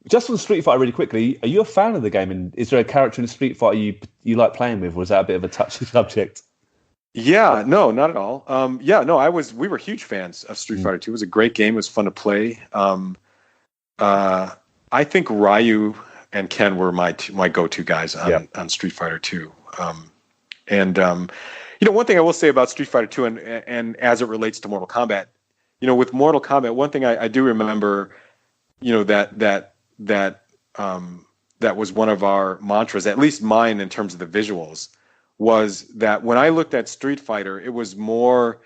Just on Street Fighter really quickly, are you a fan of the game? And is there a character in Street Fighter you like playing with, or is that a bit of a touchy subject? Yeah, no, not at all. We were huge fans of Street Fighter 2. It was a great game. It was fun to play. I think Ryu and Ken were my go-to guys on Street Fighter 2. One thing I will say about Street Fighter 2 and as it relates to Mortal Kombat, with Mortal Kombat, one thing I do remember, that was one of our mantras, at least mine in terms of the visuals, was that when I looked at Street Fighter, it was more,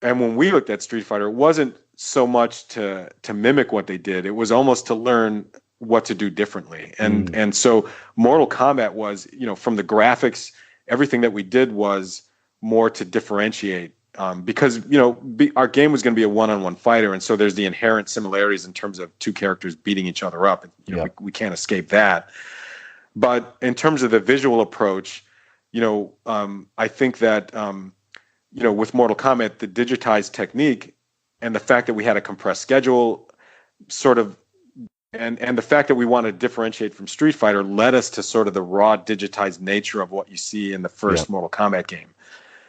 and when we looked at Street Fighter, it wasn't so much to mimic what they did. It was almost to learn what to do differently. And so Mortal Kombat was, from the graphics, everything that we did was more to differentiate. Because our game was going to be a one-on-one fighter, and so there's the inherent similarities in terms of two characters beating each other up. We can't escape that. But in terms of the visual approach, I think that with Mortal Kombat, the digitized technique and the fact that we had a compressed schedule, sort of, and the fact that we wanted to differentiate from Street Fighter led us to sort of the raw digitized nature of what you see in the first Mortal Kombat game.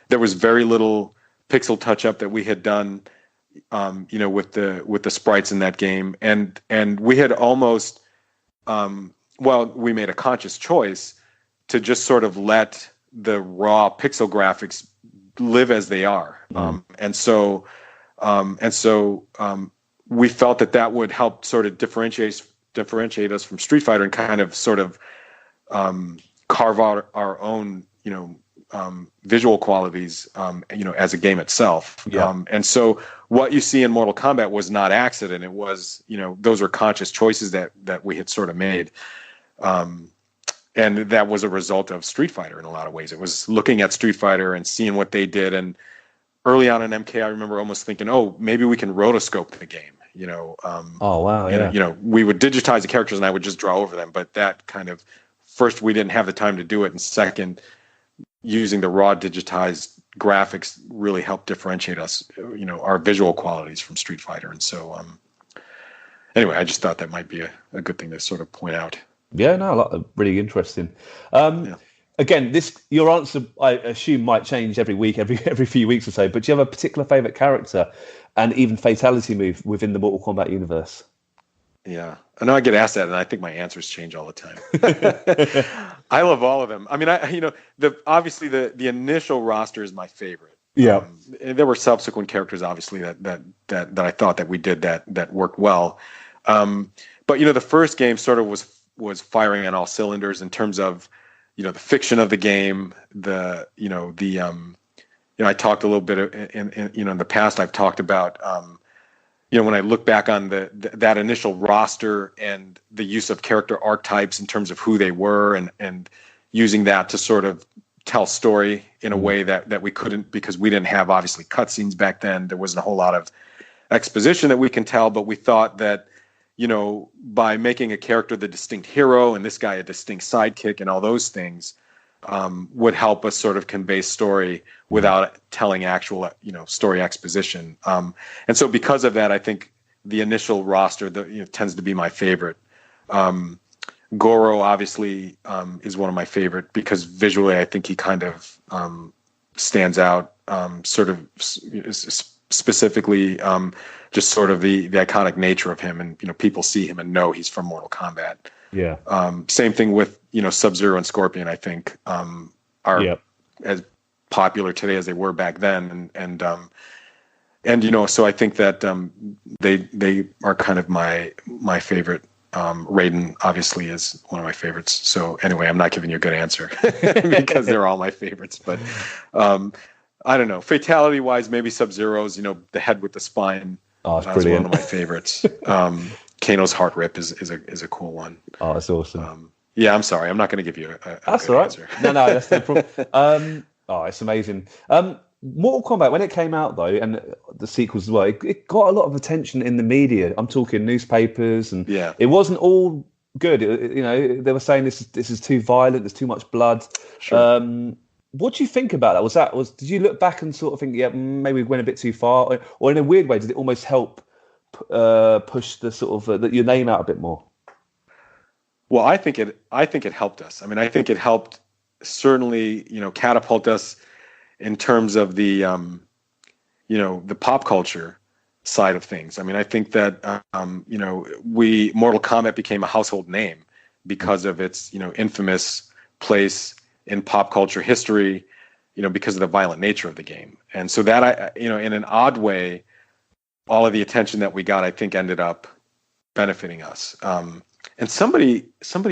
There was very little pixel touch up that we had done, with the sprites in that game, and we had almost, we made a conscious choice to just sort of let the raw pixel graphics live as they are, and so we felt that would help sort of differentiate us from Street Fighter and kind of sort of carve out our own, visual qualities, as a game itself. Yeah. And so what you see in Mortal Kombat was not accident. It was, those were conscious choices that we had sort of made. And that was a result of Street Fighter in a lot of ways. It was looking at Street Fighter and seeing what they did. And early on in MK, I remember almost thinking, oh, maybe we can rotoscope the game. Oh, wow. Yeah. We would digitize the characters and I would just draw over them. But that kind of, first, we didn't have the time to do it. And second, using the raw digitized graphics really helped differentiate us, our visual qualities from Street Fighter. And so, anyway, I just thought that might be a good thing to sort of point out. Yeah, no, really interesting. Again, your answer, I assume, might change every week, every few weeks or so. But do you have a particular favorite character and even fatality move within the Mortal Kombat universe? Yeah, I know I get asked that, and I think my answers change all the time. I love all of them. I mean, obviously the initial roster is my favorite. Yeah, and there were subsequent characters, obviously, that I thought that we did that worked well. But the first game sort of was firing on all cylinders in terms of the fiction of the game. I talked a little bit in the past. I've talked about. When I look back on that initial roster and the use of character archetypes in terms of who they were and using that to sort of tell story in a way that we couldn't, because we didn't have obviously cutscenes back then. There wasn't a whole lot of exposition that we can tell, but we thought that, by making a character the distinct hero and this guy a distinct sidekick and all those things, would help us sort of convey story without telling actual, story exposition. And so because of that, I think the initial roster tends to be my favorite. Goro obviously is one of my favorite because visually I think he kind of stands out, sort of specifically just sort of the iconic nature of him, and people see him and know he's from Mortal Kombat. Yeah. Same thing with Sub-Zero and Scorpion. I think are as popular today as they were back then, and so I think that they are kind of my favorite. Raiden obviously is one of my favorites. So anyway, I'm not giving you a good answer because they're all my favorites. But I don't know. Fatality wise, maybe Sub-Zero's the head with the spine. Oh, it's is brilliant. one of my favorites. Kano's heart rip is a cool one. Oh, that's awesome. Yeah, I'm sorry. I'm not going to give you a that's good all right. answer. No, that's no problem. It's amazing. Mortal Kombat, when it came out though, and the sequels as well, it got a lot of attention in the media. I'm talking newspapers, and it wasn't all good. They were saying this is too violent. There's too much blood. Sure. What do you think about that? Did you look back and sort of think, yeah, maybe we went a bit too far, or in a weird way, did it almost help push the sort of your name out a bit more? Well, I think it helped us. I mean, I think it helped certainly, catapult us in terms of the the pop culture side of things. I mean, I think that Mortal Kombat became a household name because of its infamous place in pop culture history, because of the violent nature of the game. And so that in an odd way, all of the attention that we got, I think, ended up benefiting us. And somebody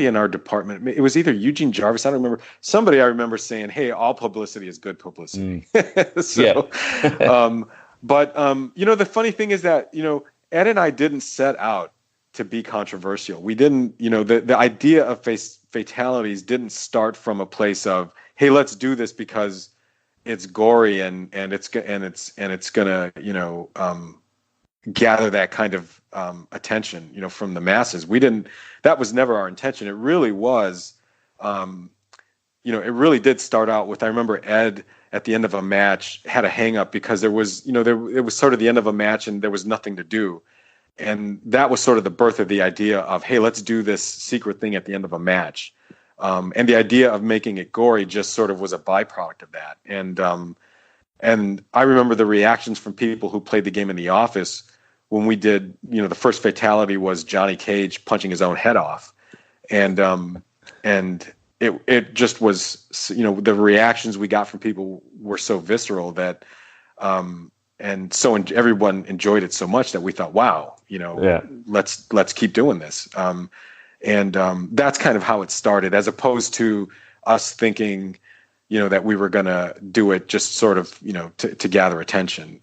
in our department, it was either Eugene Jarvis, I don't remember. Somebody I remember saying, "Hey, all publicity is good publicity." But the funny thing is that Ed and I didn't set out to be controversial. We didn't, the idea of fatalities didn't start from a place of, "Hey, let's do this because it's gory and it's gonna gather that kind of attention, from the masses." We didn't. That was never our intention. It really was, it really did start out with. I remember Ed at the end of a match had a hang up because there was, it was sort of the end of a match and there was nothing to do, and that was sort of the birth of the idea of, "Hey, let's do this secret thing at the end of a match," and the idea of making it gory just sort of was a byproduct of that, and And I remember the reactions from people who played the game in the office when we did, the first fatality was Johnny Cage punching his own head off. And it just was, the reactions we got from people were so visceral that, everyone enjoyed it so much that we thought, wow, let's keep doing this. That's kind of how it started, as opposed to us thinking, that we were going to do it just sort of, to gather attention.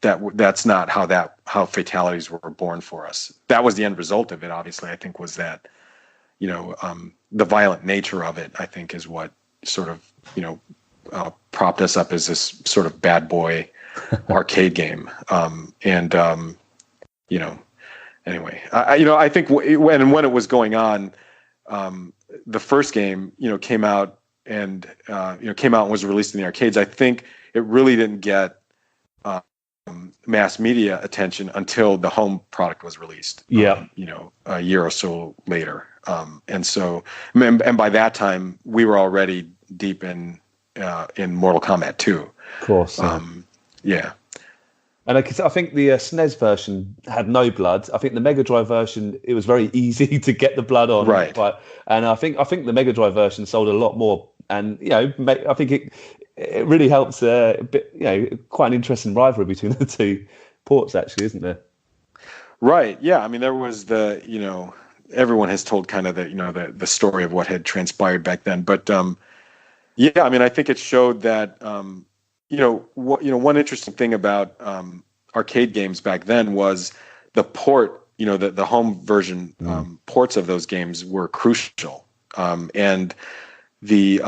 That's not how fatalities were born for us. That was the end result of it, obviously, I think, was that, the violent nature of it, I think, is what sort of, propped us up as this sort of bad boy arcade game. Anyway, I think when it was going on, the first game, came out and was released in the arcades. I think it really didn't get mass media attention until the home product was released. A year or so later. And by that time we were already deep in Mortal Kombat 2. Of course. Yeah. And I think the SNES version had no blood. I think the Mega Drive version, it was very easy to get the blood on. Right. And I think the Mega Drive version sold a lot more. And I think it really helps. Quite an interesting rivalry between the two ports, actually, isn't there? Right. Yeah. I mean, there was everyone has told kind of the story of what had transpired back then. But I think it showed that. One interesting thing about arcade games back then was the port, the home version ports of those games were crucial. And the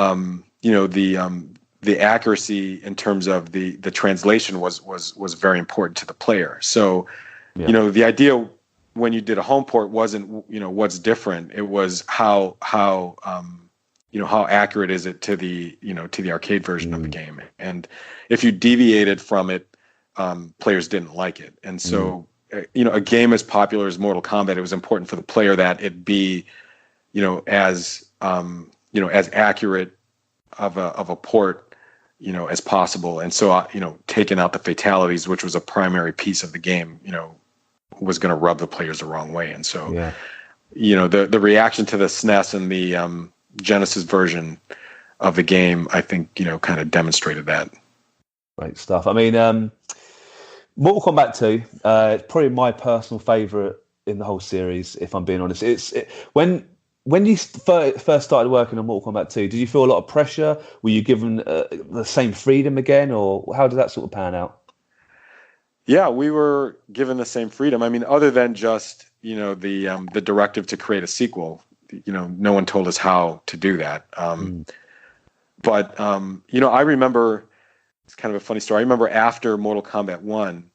accuracy in terms of the translation was very important to the player. So, the idea when you did a home port wasn't, what's different. It was how accurate is it to the arcade version of the game. And if you deviated from it, players didn't like it. And so, a game as popular as Mortal Kombat, it was important for the player that it be, as accurate of a port, as possible. And so, taking out the fatalities, which was a primary piece of the game, was going to rub the players the wrong way. And so, the reaction to the SNES and the Genesis version of the game, I think, kind of demonstrated that. Great stuff. I mean, Mortal Kombat 2, it's probably my personal favorite in the whole series, if I'm being honest. When you first started working on Mortal Kombat 2, did you feel a lot of pressure? Were you given the same freedom again, or how did that sort of pan out? Yeah, we were given the same freedom. I mean, other than just, the directive to create a sequel, no one told us how to do that. But I remember, it's kind of a funny story. I remember after Mortal Kombat 1,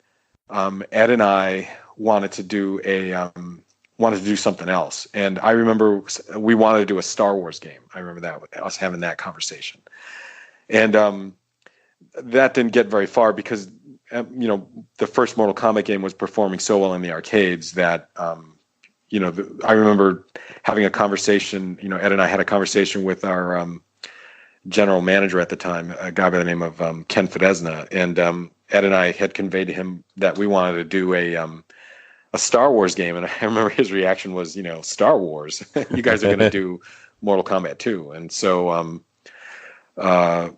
Ed and I wanted to do something else. And I remember we wanted to do a Star Wars game. I remember us having that conversation. And that didn't get very far because, the first Mortal Kombat game was performing so well in the arcades that, I remember having a conversation, Ed and I had a conversation with our general manager at the time, a guy by the name of Ken Fidesna. And Ed and I had conveyed to him that we wanted to do a Star Wars game. And I remember his reaction was, Star Wars, you guys are going to do Mortal Kombat 2. And so that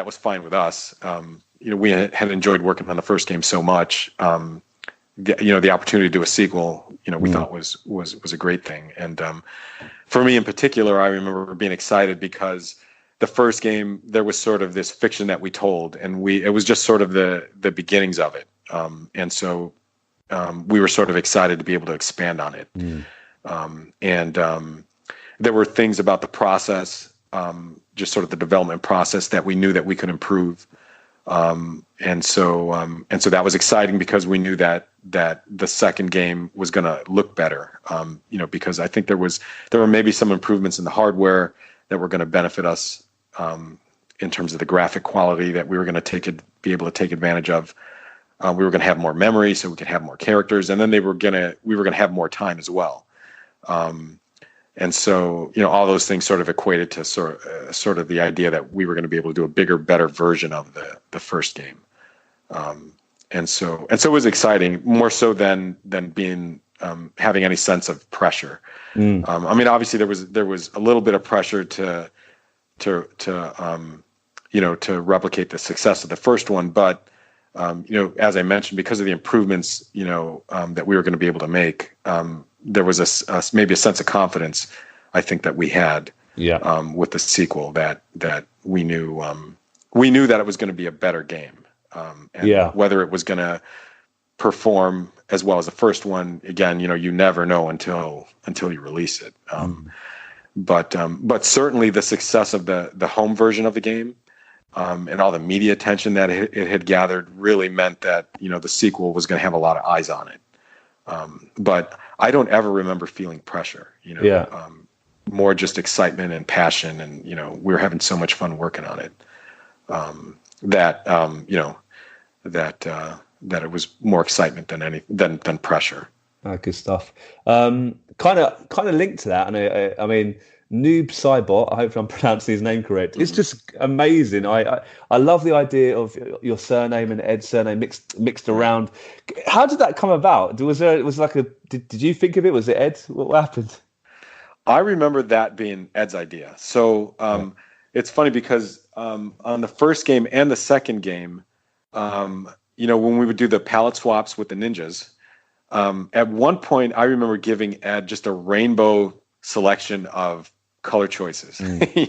was fine with us. We had enjoyed working on the first game so much. The opportunity to do a sequel, we thought was a great thing. And for me in particular, I remember being excited because the first game, there was sort of this fiction that we told, and it was just sort of the beginnings of it. And so we were sort of excited to be able to expand on it. There were things about the process, just sort of the development process that we knew that we could improve. And so that was exciting because we knew that the second game was going to look better, because I think there were maybe some improvements in the hardware that were going to benefit us, in terms of the graphic quality that we were going to be able to take advantage of. We were going to have more memory so we could have more characters, and then we were going to have more time as well. And so, all those things sort of equated to sort of the idea that we were going to be able to do a bigger, better version of the first game. And so it was exciting, more so than being having any sense of pressure. I mean, obviously there was a little bit of pressure to replicate the success of the first one, but as I mentioned, because of the improvements, that we were going to be able to make, there was maybe a sense of confidence, I think, that we had with the sequel, that we knew that it was going to be a better game, and whether it was going to perform as well as the first one, again, you never know until you release it. But certainly the success of the home version of the game, and all the media attention that it had gathered really meant that, the sequel was going to have a lot of eyes on it. But I don't ever remember feeling pressure, more just excitement and passion. And, we were having so much fun working on it, that it was more excitement than pressure. Good stuff. Kind of linked to that. And I mean, Noob Saibot, I hope I'm pronouncing his name correct. It's just amazing. I love the idea of your surname and Ed's surname mixed around. How did that come about? Did you think of it? Was it Ed? What happened? I remember that being Ed's idea. So it's funny because on the first game and the second game, when we would do the palette swaps with the ninjas, at one point I remember giving Ed just a rainbow selection of color choices, we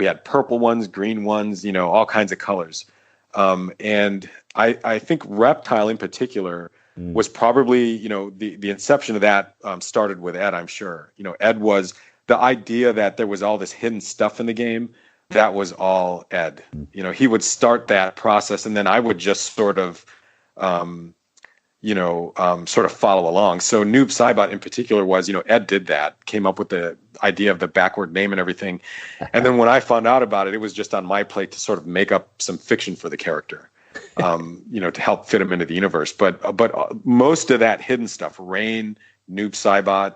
had purple ones, green ones, all kinds of colors. And I think Reptile in particular was probably, the inception of that started with Ed, I'm sure. Ed was the idea that there was all this hidden stuff in the game. That was all Ed. He would start that process, and then I would just sort of follow along. So Noob Saibot in particular was, Ed did that, came up with the idea of the backward name and everything. And then when I found out about it, it was just on my plate to sort of make up some fiction for the character, to help fit him into the universe. But most of that hidden stuff, Rain, Noob Saibot,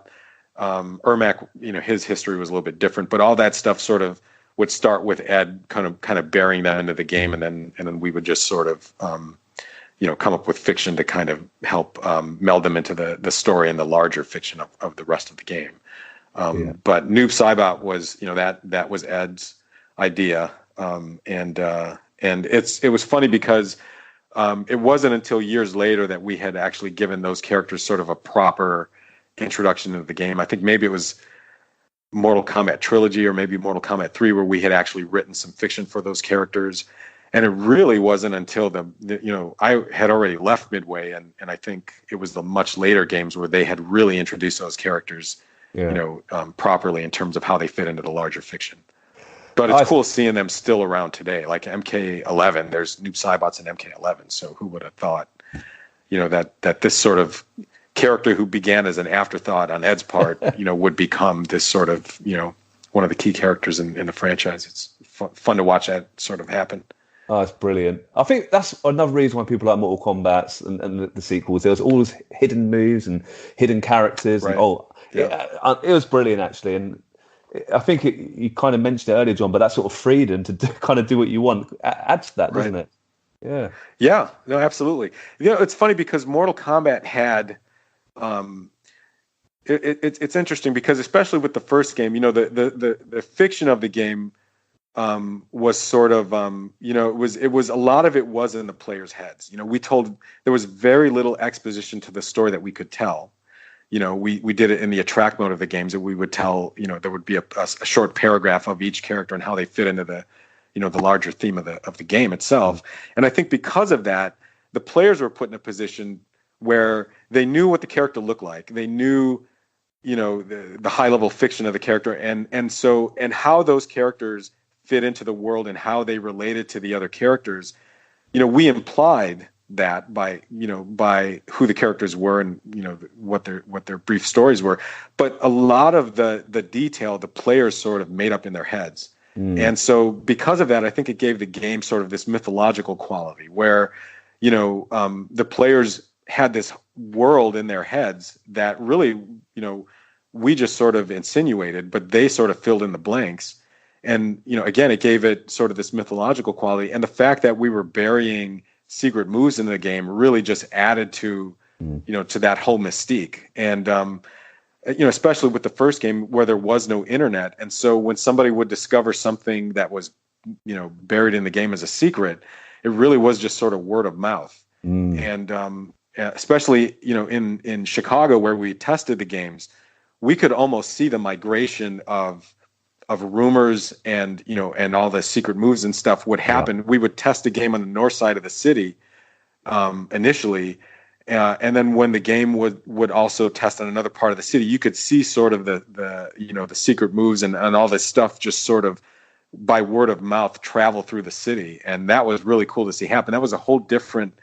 Ermac, his history was a little bit different, but all that stuff sort of would start with Ed kind of bearing that into the game. And then we would just sort of, come up with fiction to kind of help meld them into the story and the larger fiction of the rest of the game. But Noob Saibot was, that was Ed's idea. And it was funny because it wasn't until years later that we had actually given those characters sort of a proper introduction into the game. I think maybe it was Mortal Kombat Trilogy or maybe Mortal Kombat 3 where we had actually written some fiction for those characters. And it really wasn't until I had already left Midway, and I think it was the much later games where they had really introduced those characters, properly in terms of how they fit into the larger fiction. But it's cool seeing them still around today. Like MK11, there's Noob Saibots in MK11. So who would have thought, that this sort of character who began as an afterthought on Ed's part, would become this sort of, one of the key characters in the franchise. It's fun to watch that sort of happen. Oh, it's brilliant. I think that's another reason why people like Mortal Kombat and the sequels. There was all these hidden moves and hidden characters. Right. And, it was brilliant, actually. And I think you kind of mentioned it earlier, John, but that sort of freedom to kind of do what you want adds to that, doesn't it? Yeah. Yeah, no, absolutely. It's funny because Mortal Kombat had... it's interesting because especially with the first game, the fiction of the game was sort of, it was a lot of it was in the players' heads. There was very little exposition to the story that we could tell. We did it in the attract mode of the games, that we would tell, there would be a short paragraph of each character and how they fit into the larger theme of the game itself. And I think because of that, the players were put in a position where they knew what the character looked like. They knew, the high level fiction of the character and how those characters fit into the world and how they related to the other characters. We implied that by who the characters were and what their brief stories were, but a lot of the detail the players sort of made up in their heads. And so because of that, I think it gave the game sort of this mythological quality where the players had this world in their heads that really we just sort of insinuated, but they sort of filled in the blanks. And, again, it gave it sort of this mythological quality. And the fact that we were burying secret moves in the game really just added to, to that whole mystique. And, especially with the first game where there was no internet. And so when somebody would discover something that was, buried in the game as a secret, it really was just sort of word of mouth. And especially, in Chicago where we tested the games, we could almost see the migration of rumors and all the secret moves and stuff would happen. Yeah. We would test a game on the north side of the city initially, and then when the game would also test on another part of the city, you could see sort of the secret moves and all this stuff just sort of by word of mouth travel through the city, and that was really cool to see happen. That was a whole different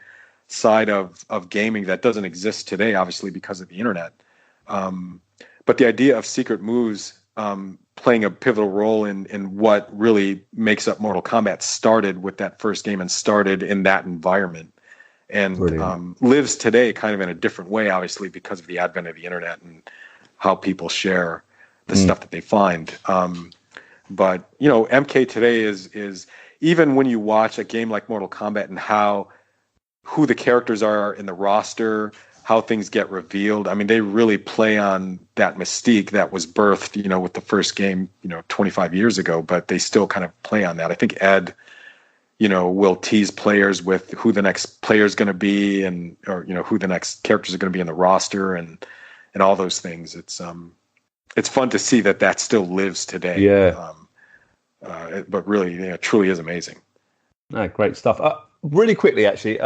side of gaming that doesn't exist today, obviously because of the internet. But the idea of secret moves playing a pivotal role in what really makes up Mortal Kombat started with that first game and started in that environment, and lives today kind of in a different way, obviously because of the advent of the internet and how people share the stuff that they find. But MK today is even when you watch a game like Mortal Kombat and who the characters are in the roster, how things get revealed. I mean, they really play on that mystique that was birthed, with the first game, 25 years ago, but they still kind of play on that. I think Ed, will tease players with who the next player is going to be or who the next characters are going to be in the roster and all those things. It's fun to see that still lives today. Yeah. But really, it truly is amazing. No, great stuff. Really quickly, actually,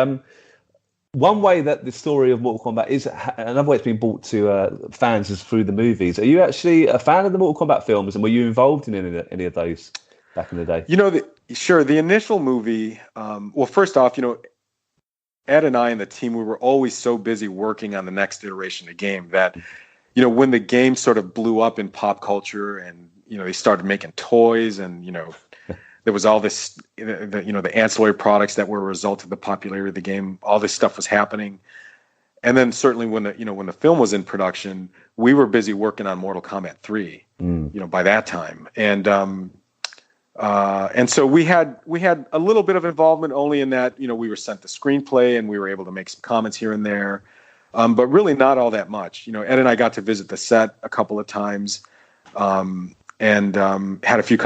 one way that the story of Mortal Kombat is, another way it's been brought to fans is through the movies. Are you actually a fan of the Mortal Kombat films, and were you involved in any of those back in the day? Sure. The initial movie, well, first off, Ed and I and the team, we were always so busy working on the next iteration of the game that, when the game sort of blew up in pop culture and, they started making toys and, there was all this, the ancillary products that were a result of the popularity of the game. All this stuff was happening, and then certainly when the film was in production, we were busy working on Mortal Kombat 3. By that time, and so we had a little bit of involvement only in that we were sent the screenplay and we were able to make some comments here and there, but really not all that much. Ed and I got to visit the set a couple of times. And had a few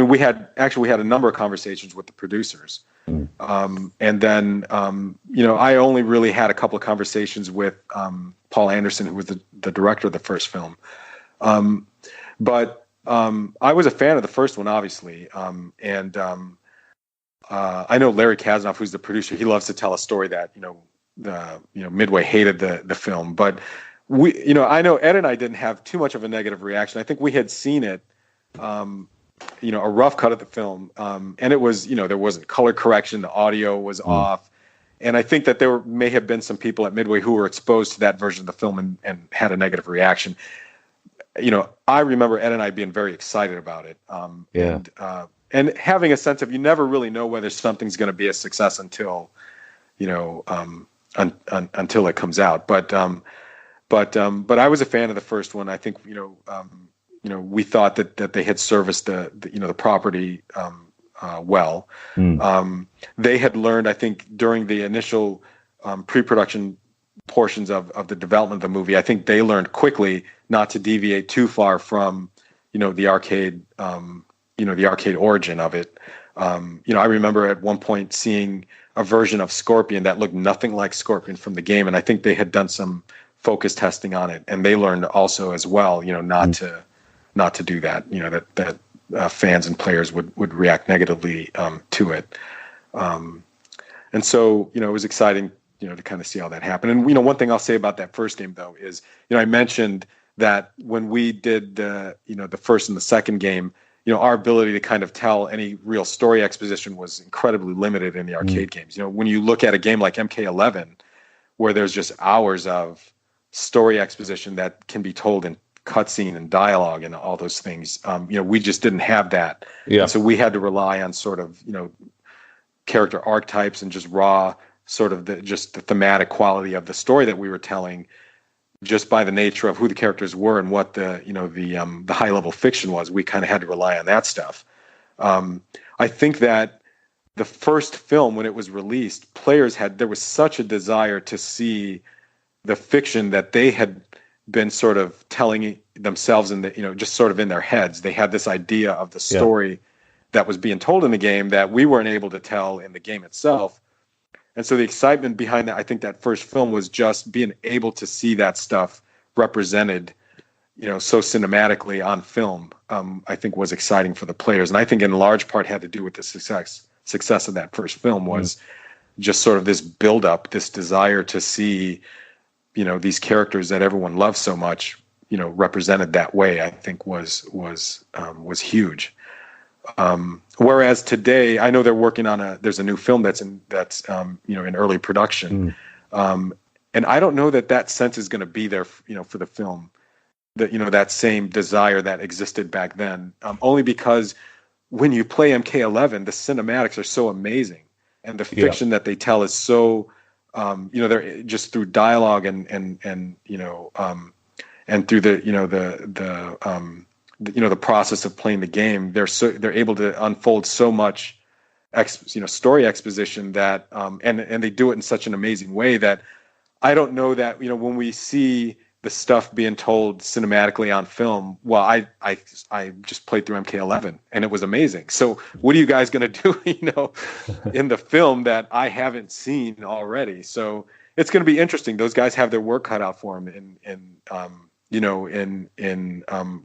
we had a number of conversations with the producers, and then I only really had a couple of conversations with Paul Anderson, who was the director of the first film. But I was a fan of the first one, obviously, and I know Larry Kasanoff, who's the producer. He loves to tell a story that Midway hated the film, but I know Ed and I didn't have too much of a negative reaction. I think we had seen it. A rough cut of the film, and it was, there wasn't color correction, the audio was off, and I think that there may have been some people at Midway who were exposed to that version of the film and had a negative reaction. I remember Ed and I being very excited about it, and having a sense of you never really know whether something's going to be a success until until it comes out. But I was a fan of the first one. I think we thought that they had serviced the property well. They had learned, I think, during the initial pre-production portions of the development of the movie. I think they learned quickly not to deviate too far from the arcade the arcade origin of it. I remember at one point seeing a version of Scorpion that looked nothing like Scorpion from the game, and I think they had done some focus testing on it, and they learned also as well, not to do that, that fans and players would react negatively to it. And so, it was exciting, to kind of see how that happened. And, one thing I'll say about that first game, though, is, I mentioned that when we did the first and the second game, our ability to kind of tell any real story exposition was incredibly limited in the arcade games. When you look at a game like MK11, where there's just hours of story exposition that can be told in cutscene and dialogue and all those things, we just didn't have that. And so we had to rely on sort of character archetypes and just raw sort of the thematic quality of the story that we were telling just by the nature of who the characters were and what the high level fiction was, we kind of had to rely on that stuff. I think that the first film, when it was released, there was such a desire to see the fiction that they had been sort of telling themselves just sort of in their heads. They had this idea of the story that was being told in the game that we weren't able to tell in the game itself. And so the excitement behind that, I think that first film was just being able to see that stuff represented, so cinematically on film, I think was exciting for the players. And I think in large part had to do with the success of that first film was just sort of this buildup, this desire to see, these characters that everyone loves so much, represented that way, I think was huge. Whereas today, I know they're working on there's a new film that's in early production. And I don't know that sense is going to be there, for the film, that same desire that existed back then, only because when you play MK11, the cinematics are so amazing, and the fiction that they tell is so, they're just through dialogue and through the process of playing the game, they're able to unfold so much, story exposition that, and they do it in such an amazing way that I don't know that, when we see the stuff being told cinematically on film, well, I just played through MK11 and it was amazing. So what are you guys going to do, in the film that I haven't seen already? So it's going to be interesting. Those guys have their work cut out for them in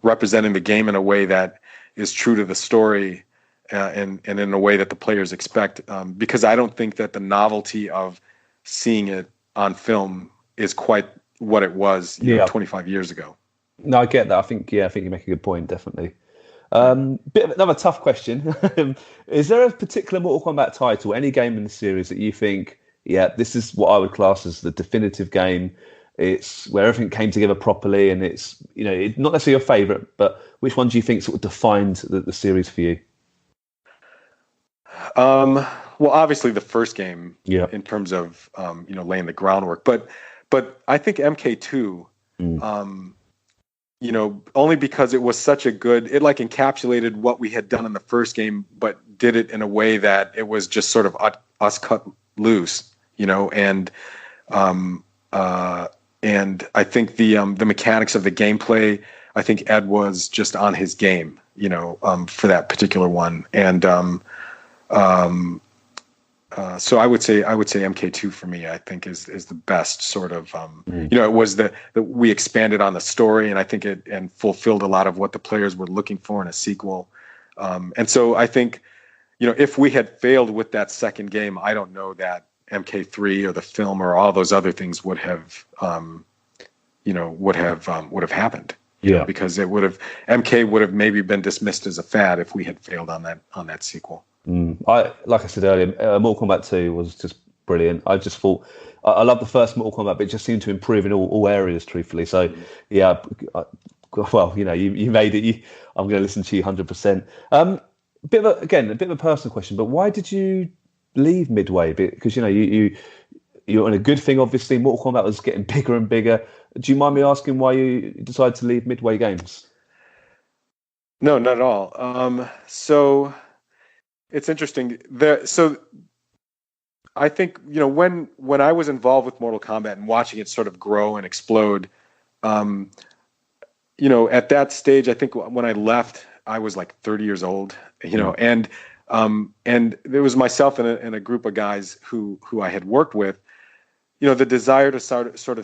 representing the game in a way that is true to the story, and in a way that the players expect. Because I don't think that the novelty of seeing it on film is quite what it was 25 years ago. No, I get that. I think you make a good point, definitely. Bit of another tough question. Is there a particular Mortal Kombat title, any game in the series that you think, this is what I would class as the definitive game? It's where everything came together properly, and it's, not necessarily your favorite, but which one do you think sort of defined the series for you? Well, obviously the first game, in terms of laying the groundwork, but I think MK2, only because it was such a good, it like encapsulated what we had done in the first game, but did it in a way that it was just sort of us cut loose, and I think the mechanics of the gameplay, I think Ed was just on his game, for that particular one. And so I would say MK2 for me, I think is the best sort of, it was the we expanded on the story, and I think it fulfilled a lot of what the players were looking for in a sequel. And so I think, if we had failed with that second game, I don't know that MK3 or the film or all those other things would have happened. Because MK would have maybe been dismissed as a fad if we had failed on that sequel. Like I said earlier, Mortal Kombat 2 was just brilliant. I just thought I love the first Mortal Kombat, but it just seemed to improve in all areas, truthfully. So you made it. I'm going to listen to you 100%. A bit of a personal question, but why did you leave Midway? Because you're on a good thing, obviously. Mortal Kombat was getting bigger and bigger. Do you mind me asking why you decided to leave Midway Games? No, not at all. So it's interesting. So I think, when I was involved with Mortal Kombat and watching it sort of grow and explode, at that stage, I think when I left, I was like 30 years old, and there was myself and a group of guys who I had worked with. The desire to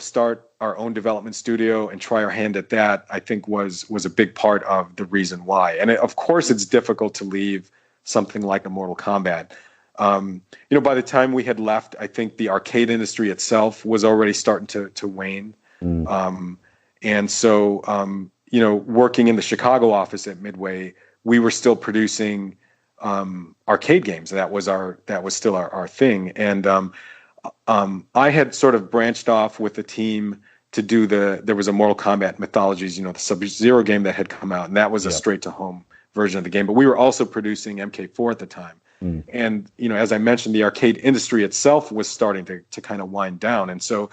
start our own development studio and try our hand at that, I think was a big part of the reason why. And of course, it's difficult to leave something like a Mortal Kombat. By the time we had left, I think the arcade industry itself was already starting to wane. And so, working in the Chicago office at Midway, we were still producing arcade games. That was still our thing. And I had sort of branched off with the team to do there was a Mortal Kombat Mythologies, the Sub-Zero game that had come out, and that was a straight to home version of the game. But we were also producing MK4 at the time. And, as I mentioned, the arcade industry itself was starting to kind of wind down. And so,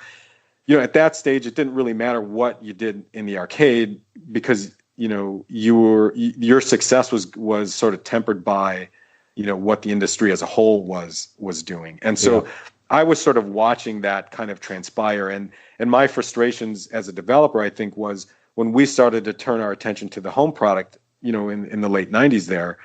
at that stage, it didn't really matter what you did in the arcade because, your success was sort of tempered by, what the industry as a whole was doing. And so I was sort of watching that kind of transpire. And my frustrations as a developer, I think, was when we started to turn our attention to the home product, in the late 90s there,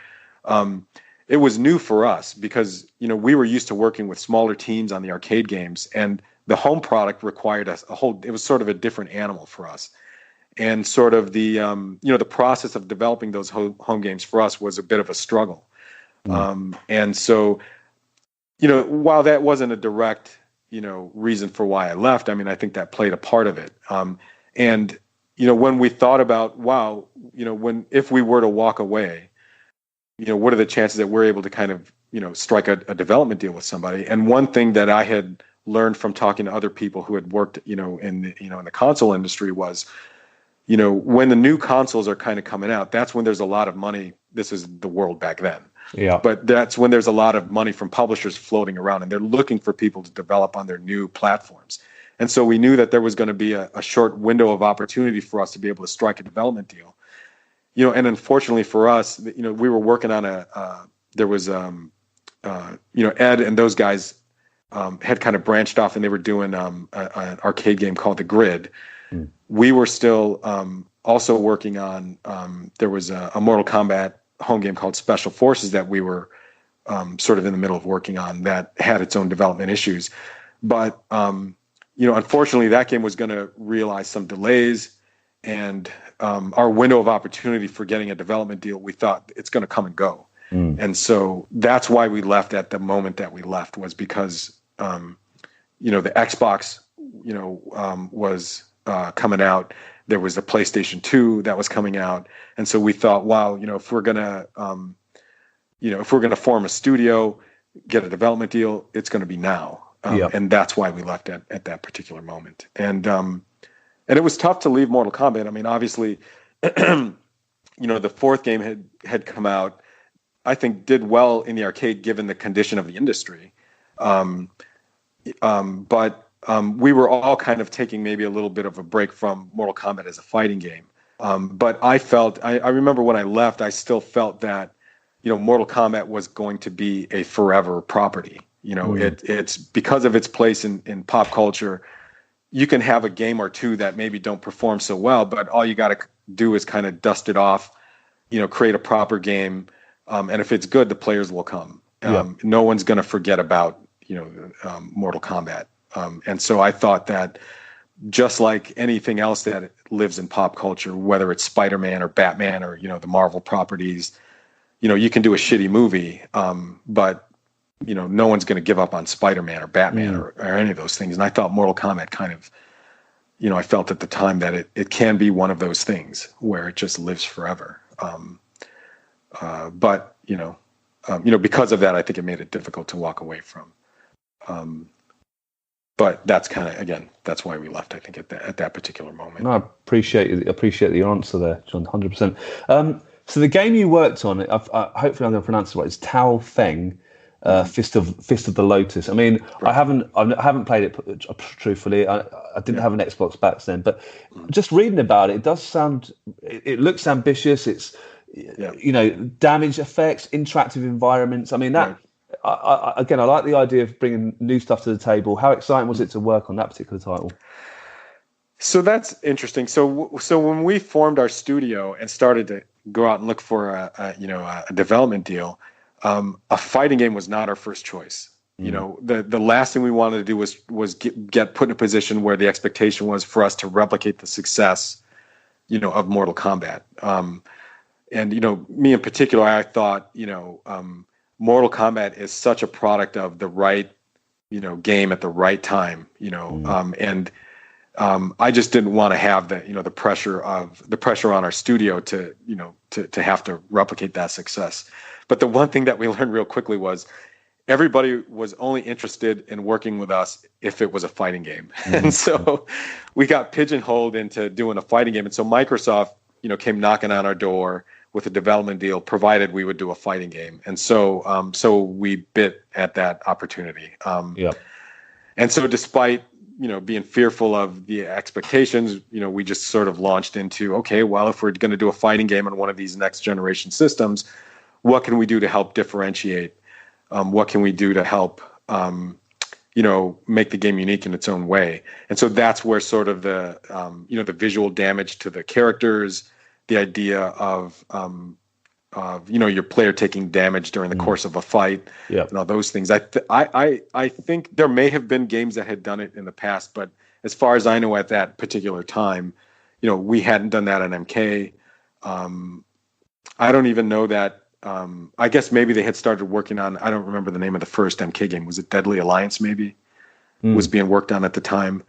it was new for us because, we were used to working with smaller teams on the arcade games, and the home product required us it was sort of a different animal for us. And sort of the, the process of developing those home games for us was a bit of a struggle. And so, while that wasn't a direct, reason for why I left, I mean, I think that played a part of it. And, when we thought about, wow, if we were to walk away, what are the chances that we're able to kind of, strike a development deal with somebody? And one thing that I had learned from talking to other people who had worked, in the console industry was, when the new consoles are kind of coming out, that's when there's a lot of money. This is the world back then. Yeah. But that's when there's a lot of money from publishers floating around, and they're looking for people to develop on their new platforms. And so we knew that there was going to be a short window of opportunity for us to be able to strike a development deal. And unfortunately for us, we were working on there was, Ed and those guys had kind of branched off, and they were doing an arcade game called The Grid. We were still also working on, there was a Mortal Kombat home game called Special Forces that we were sort of in the middle of working on that had its own development issues. But, unfortunately, that game was going to realize some delays, and our window of opportunity for getting a development deal, we thought it's going to come and go. And so that's why we left at the moment that we left, was because, the Xbox, was coming out. There was a PlayStation 2 that was coming out. And so we thought, wow, if we're going to form a studio, get a development deal, it's going to be now. And that's why we left at that particular moment. And it was tough to leave Mortal Kombat. I mean, obviously, the fourth game had come out, I think did well in the arcade given the condition of the industry. But we were all kind of taking maybe a little bit of a break from Mortal Kombat as a fighting game. But I remember when I left, I still felt that, Mortal Kombat was going to be a forever property. It's because of its place in pop culture. You can have a game or two that maybe don't perform so well, but all you got to do is kind of dust it off, create a proper game. And if it's good, the players will come. No one's going to forget about, Mortal Kombat. And so I thought that just like anything else that lives in pop culture, whether it's Spider-Man or Batman or, the Marvel properties, you can do a shitty movie, but, no one's going to give up on Spider-Man or Batman or any of those things. And I thought Mortal Kombat kind of, I felt at the time that it can be one of those things where it just lives forever. But, because of that, I think it made it difficult to walk away from. But that's kind of, again, that's why we left, I think, at that particular moment. No, I appreciate the answer there, John, 100%. So the game you worked on, hopefully I'm going to pronounce it right, it's Tao Feng, Fist of the Lotus. I mean, right. I haven't played it truthfully. I didn't have an Xbox back then, but just reading about it, it does sound. It looks ambitious. It's damage effects, interactive environments. I mean that. Right. I like the idea of bringing new stuff to the table. How exciting was it to work on that particular title? So that's interesting. So when we formed our studio and started to go out and look for a development deal, a fighting game was not our first choice. The last thing we wanted to do was get put in a position where the expectation was for us to replicate the success, of Mortal Kombat. And me in particular, I thought, Mortal Kombat is such a product of the right, game at the right time, and I just didn't want to have the pressure on our studio to have to replicate that success. But the one thing that we learned real quickly was everybody was only interested in working with us if it was a fighting game. And so we got pigeonholed into doing a fighting game. And so Microsoft, came knocking on our door with a development deal, provided we would do a fighting game. And so we bit at that opportunity. And so despite, being fearful of the expectations, we just sort of launched into, okay, well, if we're going to do a fighting game on one of these next generation systems, what can we do to help differentiate? What can we do to help, make the game unique in its own way? And so that's where sort of the visual damage to the characters, the idea of your player taking damage during the course of a fight, and all those things. I think there may have been games that had done it in the past, but as far as I know, at that particular time, we hadn't done that on MK. I don't even know that. I guess maybe they had started working on, I don't remember the name of the first MK game. Was it Deadly Alliance maybe? Was being worked on at the time.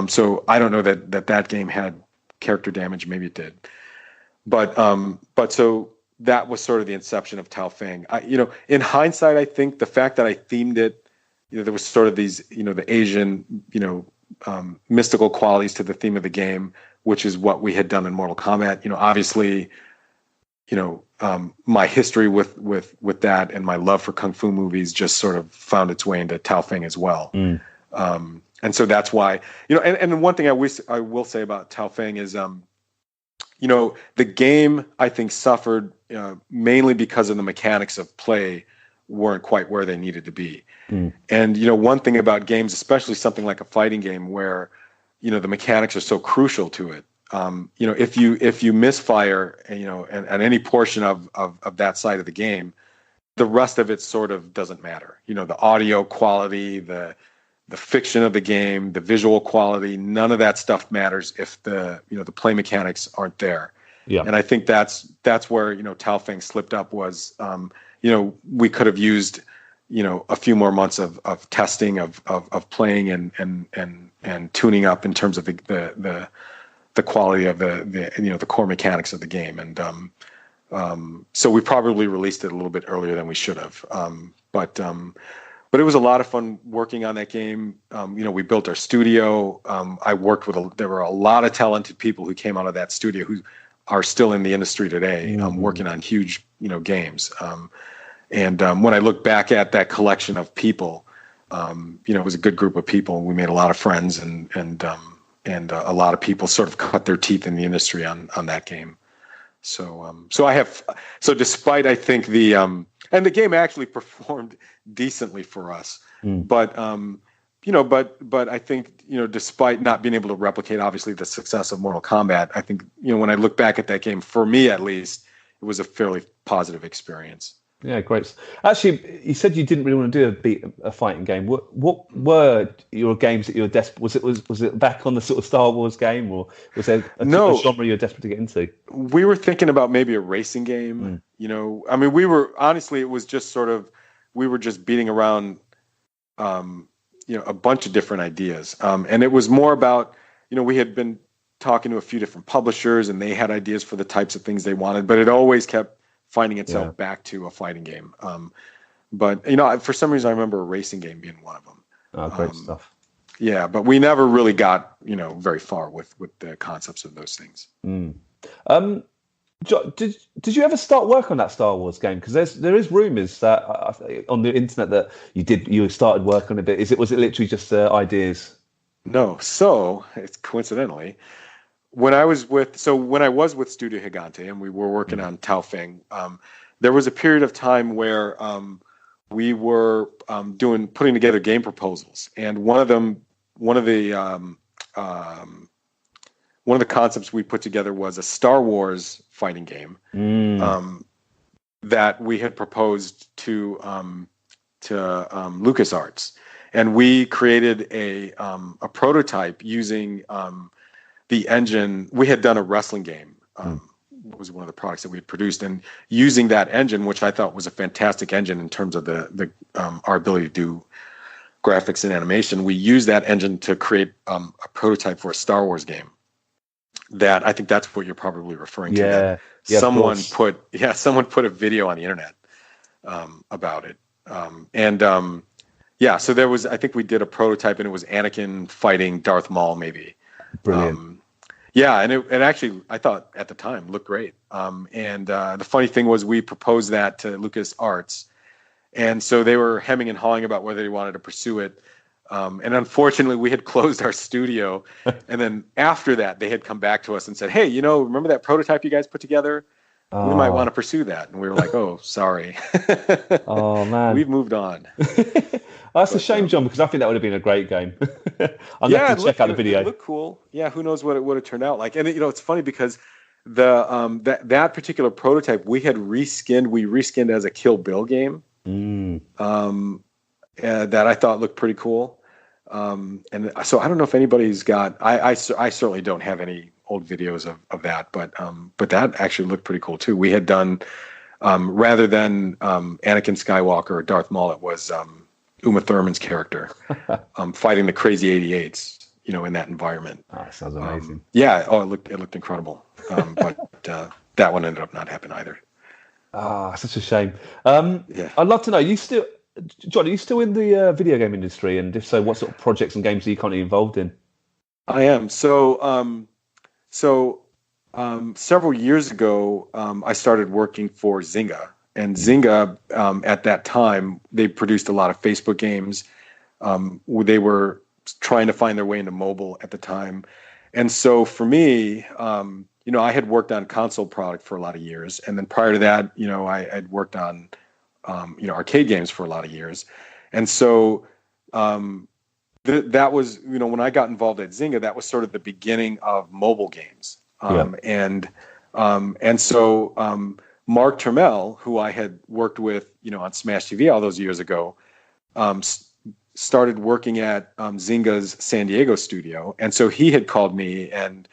So I don't know that game had character damage. Maybe it did. But so that was sort of the inception of Tao Feng. In hindsight, I think the fact that I themed it, there was sort of these, the Asian, mystical qualities to the theme of the game, which is what we had done in Mortal Kombat. Obviously, my history with that and my love for Kung Fu movies just sort of found its way into Tao Feng as well. And so that's why, and one thing I will say about Tao Feng is, the game, I think, suffered mainly because of the mechanics of play weren't quite where they needed to be. And, one thing about games, especially something like a fighting game where, the mechanics are so crucial to it. If you misfire, and any portion of that side of the game, the rest of it sort of doesn't matter. The audio quality, the fiction of the game, the visual quality, none of that stuff matters if the play mechanics aren't there. Yeah. And I think that's where, Tao Feng slipped up was, we could have used, a few more months of testing of playing and tuning up in terms of the quality of the core mechanics of the game. And so we probably released it a little bit earlier than we should have. But it was a lot of fun working on that game. We built our studio. I worked there were a lot of talented people who came out of that studio who are still in the industry today, working on huge, games. And when I look back at that collection of people, it was a good group of people. We made a lot of friends, and a lot of people sort of cut their teeth in the industry on that game. So despite, I think, and the game actually performed decently for us, but I think, despite not being able to replicate, obviously, the success of Mortal Kombat, I think, when I look back at that game, for me at least, it was a fairly positive experience. Yeah, great. Actually, you said you didn't really want to do a fighting game. What were your games that you were desperate? Was it back on the sort of Star Wars game, or was there a genre you were desperate to get into? We were thinking about maybe a racing game. I mean, it was just sort of, we were just beating around, a bunch of different ideas, and it was more about, we had been talking to a few different publishers, and they had ideas for the types of things they wanted, but it always kept finding itself back to a fighting game. But, for some reason, I remember a racing game being one of them. Oh, great stuff. Yeah, but we never really got, very far with the concepts of those things. Did you ever start work on that Star Wars game? Because there is rumors that on the internet that you started work on a bit. Was it literally just ideas? No. So it's coincidentally, when I was with Studio Gigante and we were working on Tao Feng, there was a period of time where we were putting together game proposals, and one of the concepts we put together was a Star Wars fighting game that we had proposed to LucasArts, and we created a prototype using the engine. We had done a wrestling game, was one of the products that we had produced, and using that engine, which I thought was a fantastic engine in terms of our ability to do graphics and animation, we used that engine to create a prototype for a Star Wars game. That I think that's what you're probably referring to. Someone put a video on the internet about it, so there was. I think we did a prototype, and it was Anakin fighting Darth Maul, maybe. Brilliant. And it actually, I thought at the time, looked great. The funny thing was, we proposed that to LucasArts, and so they were hemming and hawing about whether they wanted to pursue it. And unfortunately, we had closed our studio. And then after that, they had come back to us and said, "Hey, remember that prototype you guys put together? We might want to pursue that." And we were like, "Oh, sorry." Oh, man. We've moved on. That's a shame, John, because I think that would have been a great game. I'll have to check out the video. It looked cool. Yeah, who knows what it would have turned out like. And it's funny because that particular prototype we reskinned as a Kill Bill game. That I thought looked pretty cool. And so I don't know if anybody's got. I certainly don't have any old videos of that, but that actually looked pretty cool too. We had done rather than Anakin Skywalker or Darth Maul, it was Uma Thurman's character fighting the crazy 88s, in that environment. Oh, that sounds amazing. Yeah. Oh, it looked incredible. But that one ended up not happening either. Such a shame. I'd love to know, John, are you still in the video game industry? And if so, what sort of projects and games are you currently involved in? I am. So several years ago, I started working for Zynga. And Zynga, at that time, they produced a lot of Facebook games. They were trying to find their way into mobile at the time. And so for me, I had worked on console product for a lot of years. And then prior to that, I had worked on arcade games for a lot of years. And so that was, when I got involved at Zynga, that was sort of the beginning of mobile games. And so Mark Turmel, who I had worked with, on Smash TV all those years ago, started working at Zynga's San Diego studio. And so he had called me and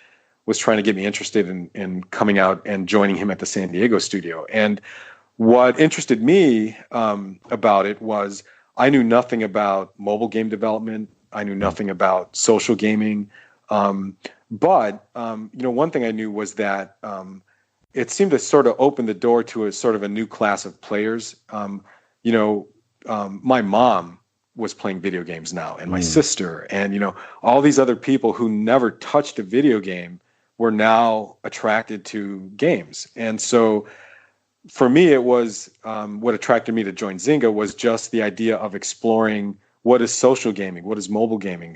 was trying to get me interested in coming out and joining him at the San Diego studio. And what interested me about it was I knew nothing about mobile game development. I knew nothing about social gaming. But one thing I knew was that it seemed to sort of open the door to a sort of a new class of players. My mom was playing video games now, and my sister, and all these other people who never touched a video game were now attracted to games. And so for me, it was what attracted me to join Zynga was just the idea of exploring what is social gaming, what is mobile gaming,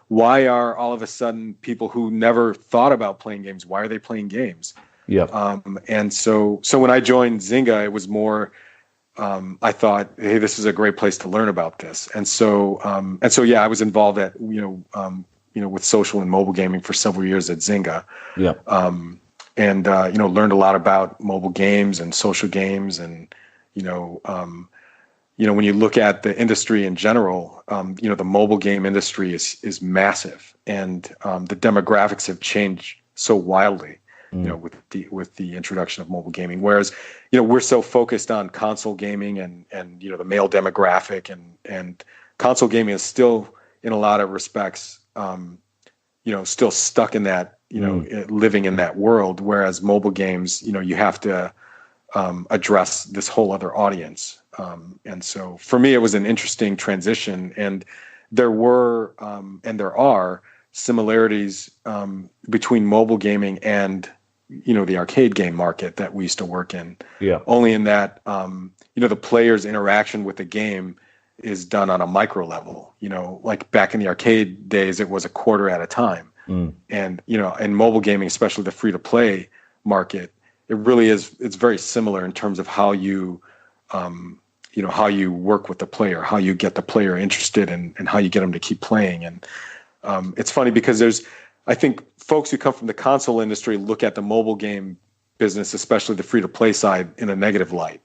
why are all of a sudden people who never thought about playing games, why are they playing games? Yeah. And so when I joined Zynga, it was more, I thought, hey, this is a great place to learn about this. And so yeah, I was involved at, with social and mobile gaming for several years at Zynga. Yeah. And learned a lot about mobile games and social games. And, when you look at the industry in general, the mobile game industry is massive. And the demographics have changed so wildly, with the introduction of mobile gaming. Whereas, we're so focused on console gaming and the male demographic and console gaming is still, in a lot of respects, still stuck in that, living in that world, whereas mobile games, you have to address this whole other audience. And so for me, it was an interesting transition, and there were and there are similarities between mobile gaming and the arcade game market that we used to work in. Yeah. Only in that the player's interaction with the game is done on a micro level. Like back in the arcade days, it was a quarter at a time. And, in mobile gaming, especially the free to play market, it really is, it's very similar in terms of how you, how you work with the player, how you get the player interested and how you get them to keep playing. And it's funny because I think folks who come from the console industry look at the mobile game business, especially the free to play side, in a negative light,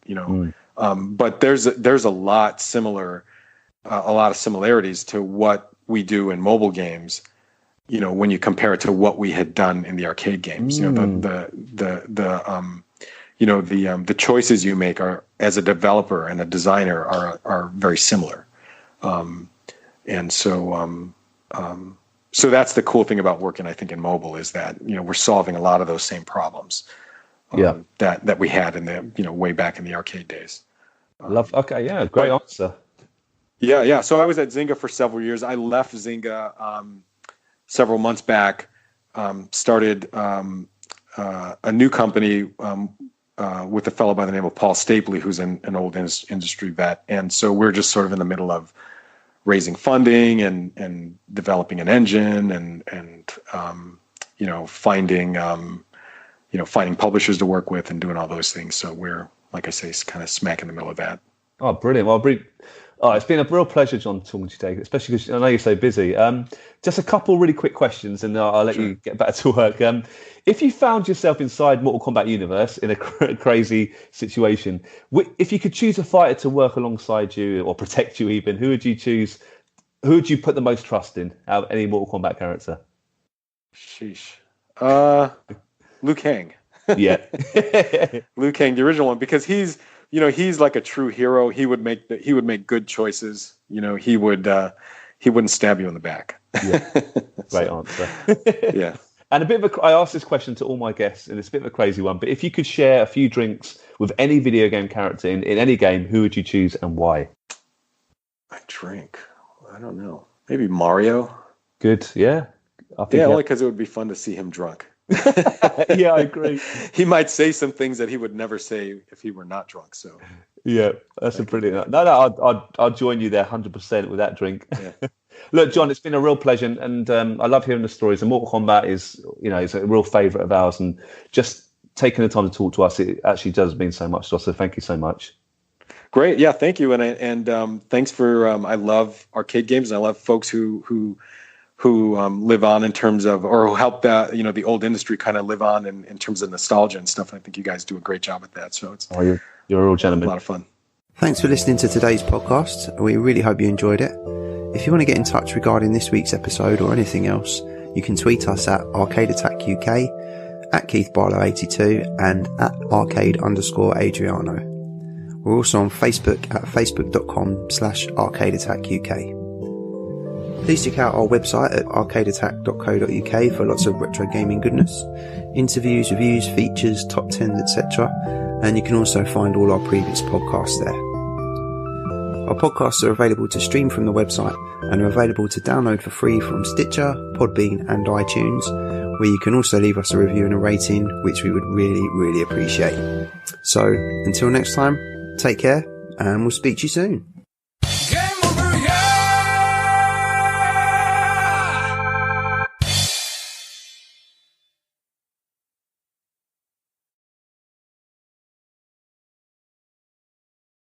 but there's a lot of similarities to what we do in mobile games, when you compare it to what we had done in the arcade games. The choices you make are, as a developer and a designer, are very similar. And so that's the cool thing about working, I think, in mobile, is that, we're solving a lot of those same problems that we had in the, way back in the arcade days. Okay. Yeah. Great answer. Yeah. So I was at Zynga for several years. I left Zynga several months back, started a new company with a fellow by the name of Paul Stapley, who's an old industry vet. And so we're just sort of in the middle of raising funding and developing an engine and finding publishers to work with and doing all those things. So we're, like I say, kind of smack in the middle of that. Oh, brilliant. Well, it's been a real pleasure, John, talking to you today, especially because I know you're so busy. Just a couple really quick questions, and I'll let you get back to work. If you found yourself inside Mortal Kombat universe in a crazy situation, if you could choose a fighter to work alongside you or protect you even, who would you choose? Who would you put the most trust in out of any Mortal Kombat character? Sheesh. Liu Kang. Yeah. Liu Kang, the original one, because he's like a true hero. He would make good choices. He wouldn't stab you in the back. Yeah. Great answer. Yeah. And I asked this question to all my guests, and it's a bit of a crazy one, but if you could share a few drinks with any video game character in any game, who would you choose and why? A drink? I don't know. Maybe Mario. Good. Yeah. Only because it would be fun to see him drunk. Yeah, I agree. He might say some things that he would never say if he were not drunk. So yeah, that's a brilliant. No, I'll join you there 100% with that drink. Yeah. Look, John, it's been a real pleasure, and I love hearing the stories. And Mortal Kombat is a real favourite of ours, and just taking the time to talk to us, it actually does mean so much to us. So thank you so much. Great, yeah, thank you, and thanks for. I love arcade games, and I love folks who live on in terms of, or who help the old industry kind of live on in terms of nostalgia and stuff. And I think you guys do a great job at that. So it's you're a real gentleman. A lot of fun. Thanks for listening to today's podcast. We really hope you enjoyed it. If you want to get in touch regarding this week's episode or anything else, you can tweet us at Arcade Attack UK, at Keith Barlow 82, and at Arcade_Adriano. We're also on Facebook at facebook.com/Arcade Attack UK. Please check out our website at arcadeattack.co.uk for lots of retro gaming goodness, interviews, reviews, features, top 10s, etc. And you can also find all our previous podcasts there. Our podcasts are available to stream from the website and are available to download for free from Stitcher, Podbean and iTunes, where you can also leave us a review and a rating, which we would really, really appreciate. So until next time, take care and we'll speak to you soon.